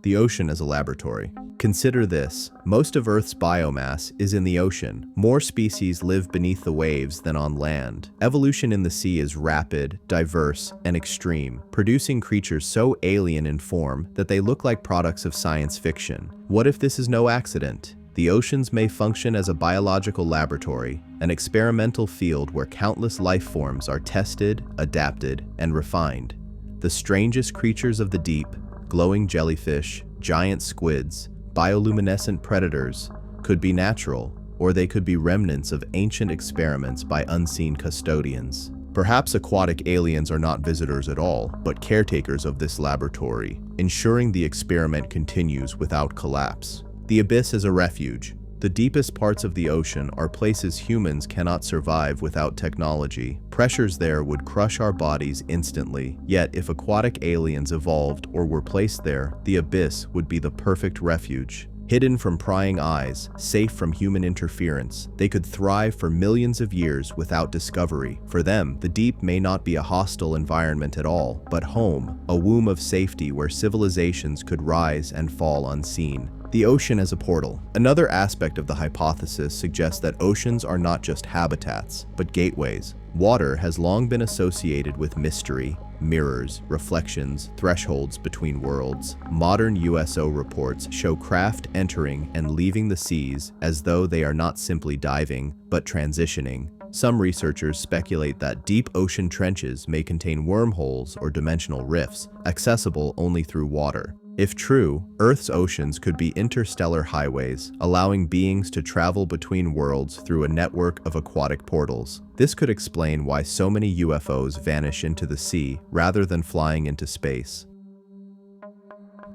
The ocean as a laboratory. Consider this: most of Earth's biomass is in the ocean. More species live beneath the waves than on land. Evolution in the sea is rapid, diverse, and extreme, producing creatures so alien in form that they look like products of science fiction. What if this is no accident? The oceans may function as a biological laboratory, an experimental field where countless life forms are tested, adapted, and refined. The strangest creatures of the deep, glowing jellyfish, giant squids, bioluminescent predators, could be natural, or they could be remnants of ancient experiments by unseen custodians. Perhaps aquatic aliens are not visitors at all, but caretakers of this laboratory, ensuring the experiment continues without collapse. The abyss is a refuge. The deepest parts of the ocean are places humans cannot survive without technology. Pressures there would crush our bodies instantly. Yet, if aquatic aliens evolved or were placed there, the abyss would be the perfect refuge. Hidden from prying eyes, safe from human interference, they could thrive for millions of years without discovery. For them, the deep may not be a hostile environment at all, but home, a womb of safety where civilizations could rise and fall unseen. The ocean as a portal. Another aspect of the hypothesis suggests that oceans are not just habitats, but gateways. Water has long been associated with mystery, mirrors, reflections, thresholds between worlds. Modern USO reports show craft entering and leaving the seas as though they are not simply diving, but transitioning. Some researchers speculate that deep ocean trenches may contain wormholes or dimensional rifts, accessible only through water. If true, Earth's oceans could be interstellar highways, allowing beings to travel between worlds through a network of aquatic portals. This could explain why so many UFOs vanish into the sea rather than flying into space.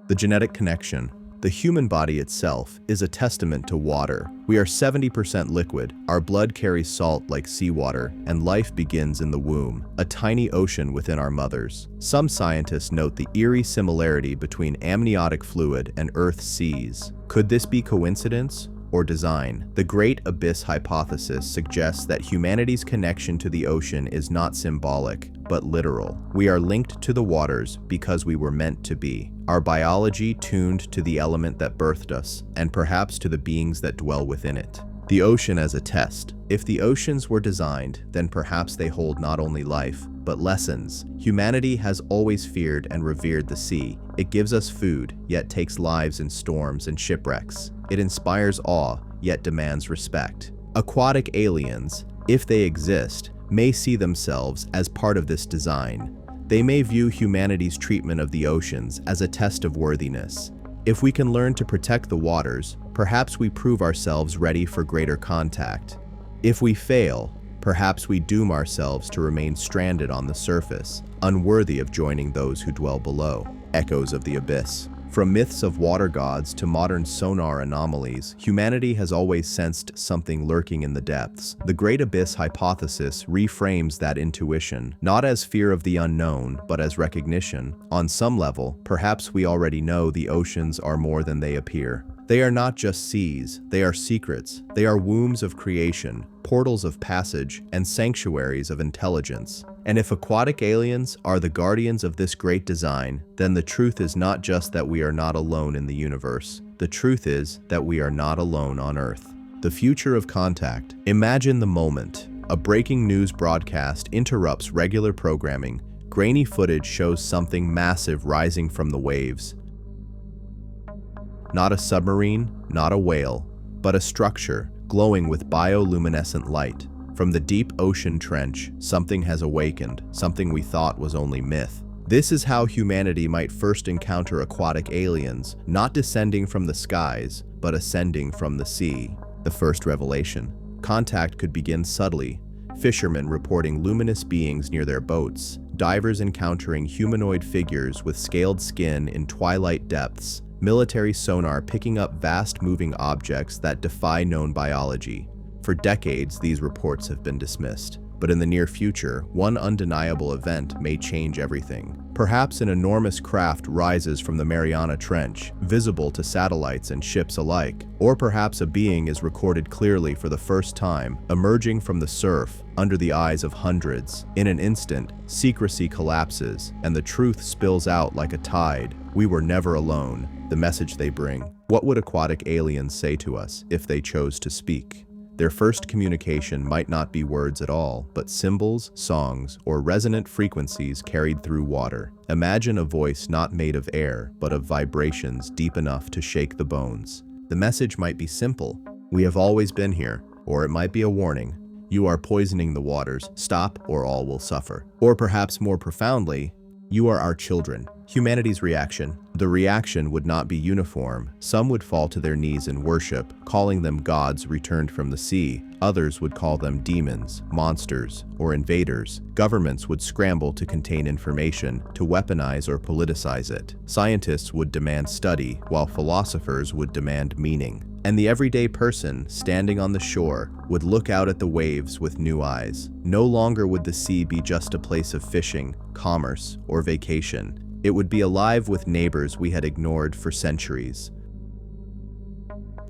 The genetic connection. The human body itself is a testament to water. We are 70% liquid, our blood carries salt like seawater, and life begins in the womb, a tiny ocean within our mothers. Some scientists note the eerie similarity between amniotic fluid and Earth's seas. Could this be coincidence or design? The Great Abyss Hypothesis suggests that humanity's connection to the ocean is not symbolic, but literal. We are linked to the waters because we were meant to be. Our biology tuned to the element that birthed us, and perhaps to the beings that dwell within it. The ocean as a test. If the oceans were designed, then perhaps they hold not only life, but lessons. Humanity has always feared and revered the sea. It gives us food, yet takes lives in storms and shipwrecks. It inspires awe, yet demands respect. Aquatic aliens, if they exist, may see themselves as part of this design. They may view humanity's treatment of the oceans as a test of worthiness. If we can learn to protect the waters, perhaps we prove ourselves ready for greater contact. If we fail, perhaps we doom ourselves to remain stranded on the surface, unworthy of joining those who dwell below. Echoes of the abyss. From myths of water gods to modern sonar anomalies, humanity has always sensed something lurking in the depths. The Great Abyss Hypothesis reframes that intuition, not as fear of the unknown, but as recognition. On some level, perhaps we already know the oceans are more than they appear. They are not just seas, they are secrets. They are wombs of creation, portals of passage, and sanctuaries of intelligence. And if aquatic aliens are the guardians of this great design, then the truth is not just that we are not alone in the universe. The truth is that we are not alone on Earth. The future of contact. Imagine the moment. A breaking news broadcast interrupts regular programming. Grainy footage shows something massive rising from the waves. Not a submarine, not a whale, but a structure glowing with bioluminescent light. From the deep ocean trench, something has awakened, something we thought was only myth. This is how humanity might first encounter aquatic aliens, not descending from the skies, but ascending from the sea. The first revelation. Contact could begin subtly. Fishermen reporting luminous beings near their boats, divers encountering humanoid figures with scaled skin in twilight depths, military sonar picking up vast moving objects that defy known biology. For decades, these reports have been dismissed. But in the near future, one undeniable event may change everything. Perhaps an enormous craft rises from the Mariana Trench, visible to satellites and ships alike. Or perhaps a being is recorded clearly for the first time, emerging from the surf, under the eyes of hundreds. In an instant, secrecy collapses, and the truth spills out like a tide. We were never alone. The message they bring. What would aquatic aliens say to us if they chose to speak? Their first communication might not be words at all, but symbols, songs, or resonant frequencies carried through water. Imagine a voice not made of air, but of vibrations deep enough to shake the bones. The message might be simple. We have always been here. Or it might be a warning. You are poisoning the waters. Stop, or all will suffer. Or perhaps more profoundly, you are our children. Humanity's reaction. The reaction would not be uniform. Some would fall to their knees in worship, calling them gods returned from the sea. Others would call them demons, monsters, or invaders. Governments would scramble to contain information, to weaponize or politicize it. Scientists would demand study, while philosophers would demand meaning. And the everyday person, standing on the shore, would look out at the waves with new eyes. No longer would the sea be just a place of fishing, commerce, or vacation. It would be alive with neighbors we had ignored for centuries.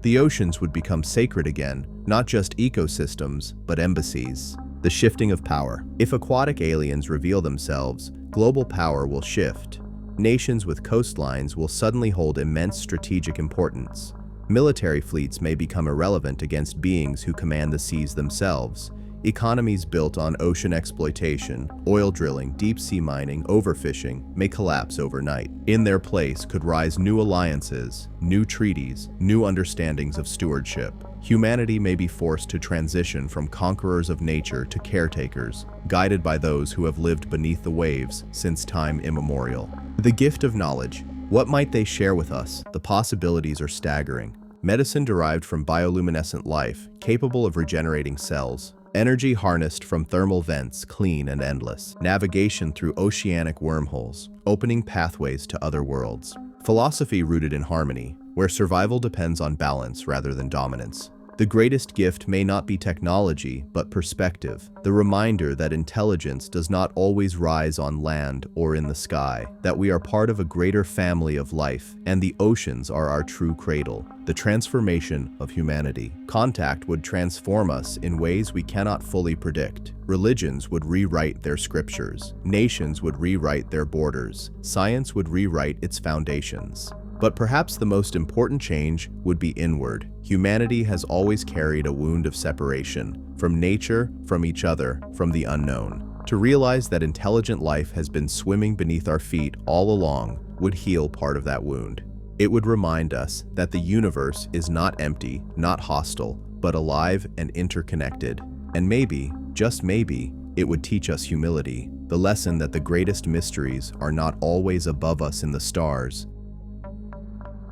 The oceans would become sacred again, not just ecosystems, but embassies. The shifting of power. If aquatic aliens reveal themselves, global power will shift. Nations with coastlines will suddenly hold immense strategic importance. Military fleets may become irrelevant against beings who command the seas themselves. Economies built on ocean exploitation, oil drilling, deep-sea mining, overfishing may collapse overnight. In their place could rise new alliances, new treaties, new understandings of stewardship. Humanity may be forced to transition from conquerors of nature to caretakers, guided by those who have lived beneath the waves since time immemorial. The gift of knowledge. What might they share with us? The possibilities are staggering. Medicine derived from bioluminescent life, capable of regenerating cells. Energy harnessed from thermal vents, clean and endless. Navigation through oceanic wormholes, opening pathways to other worlds. Philosophy rooted in harmony, where survival depends on balance rather than dominance. The greatest gift may not be technology, but perspective. The reminder that intelligence does not always rise on land or in the sky, that we are part of a greater family of life, and the oceans are our true cradle. The transformation of humanity. Contact would transform us in ways we cannot fully predict. Religions would rewrite their scriptures. Nations would rewrite their borders. Science would rewrite its foundations. But perhaps the most important change would be inward. Humanity has always carried a wound of separation, from nature, from each other, from the unknown. To realize that intelligent life has been swimming beneath our feet all along would heal part of that wound. It would remind us that the universe is not empty, not hostile, but alive and interconnected. And maybe, just maybe, it would teach us humility, the lesson that the greatest mysteries are not always above us in the stars,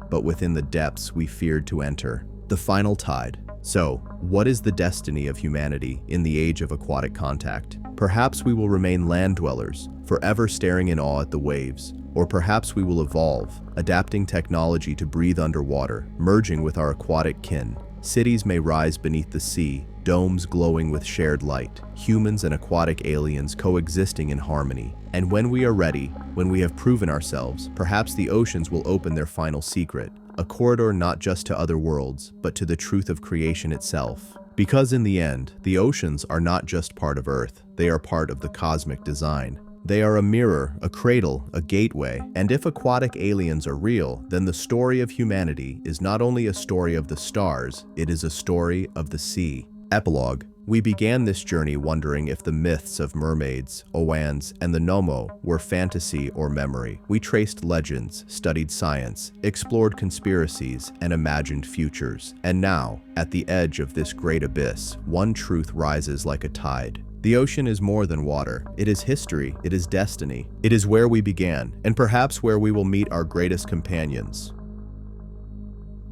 but within the depths we feared to enter. The final tide. So, what is the destiny of humanity in the age of aquatic contact? Perhaps we will remain land dwellers, forever staring in awe at the waves. Or perhaps we will evolve, adapting technology to breathe underwater, merging with our aquatic kin. Cities may rise beneath the sea, domes glowing with shared light, humans and aquatic aliens coexisting in harmony. And when we are ready, when we have proven ourselves, perhaps the oceans will open their final secret, a corridor not just to other worlds, but to the truth of creation itself. Because in the end, the oceans are not just part of Earth, they are part of the cosmic design. They are a mirror, a cradle, a gateway, and if aquatic aliens are real, then the story of humanity is not only a story of the stars, it is a story of the sea. Epilogue. We began this journey wondering if the myths of mermaids, Oannes, and the Nommo were fantasy or memory. We traced legends, studied science, explored conspiracies, and imagined futures. And now, at the edge of this great abyss, one truth rises like a tide. The ocean is more than water. It is history. It is destiny. It is where we began, and perhaps where we will meet our greatest companions.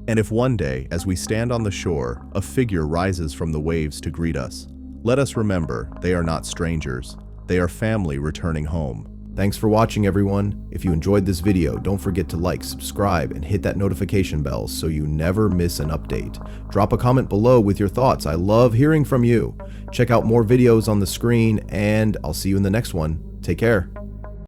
And if one day, as we stand on the shore, a figure rises from the waves to greet us, let us remember they are not strangers. They are family returning home. Thanks for watching, everyone. If you enjoyed this video, don't forget to like, subscribe, and hit that notification bell so you never miss an update. Drop a comment below with your thoughts. I love hearing from you. Check out more videos on the screen, and I'll see you in the next one. Take care.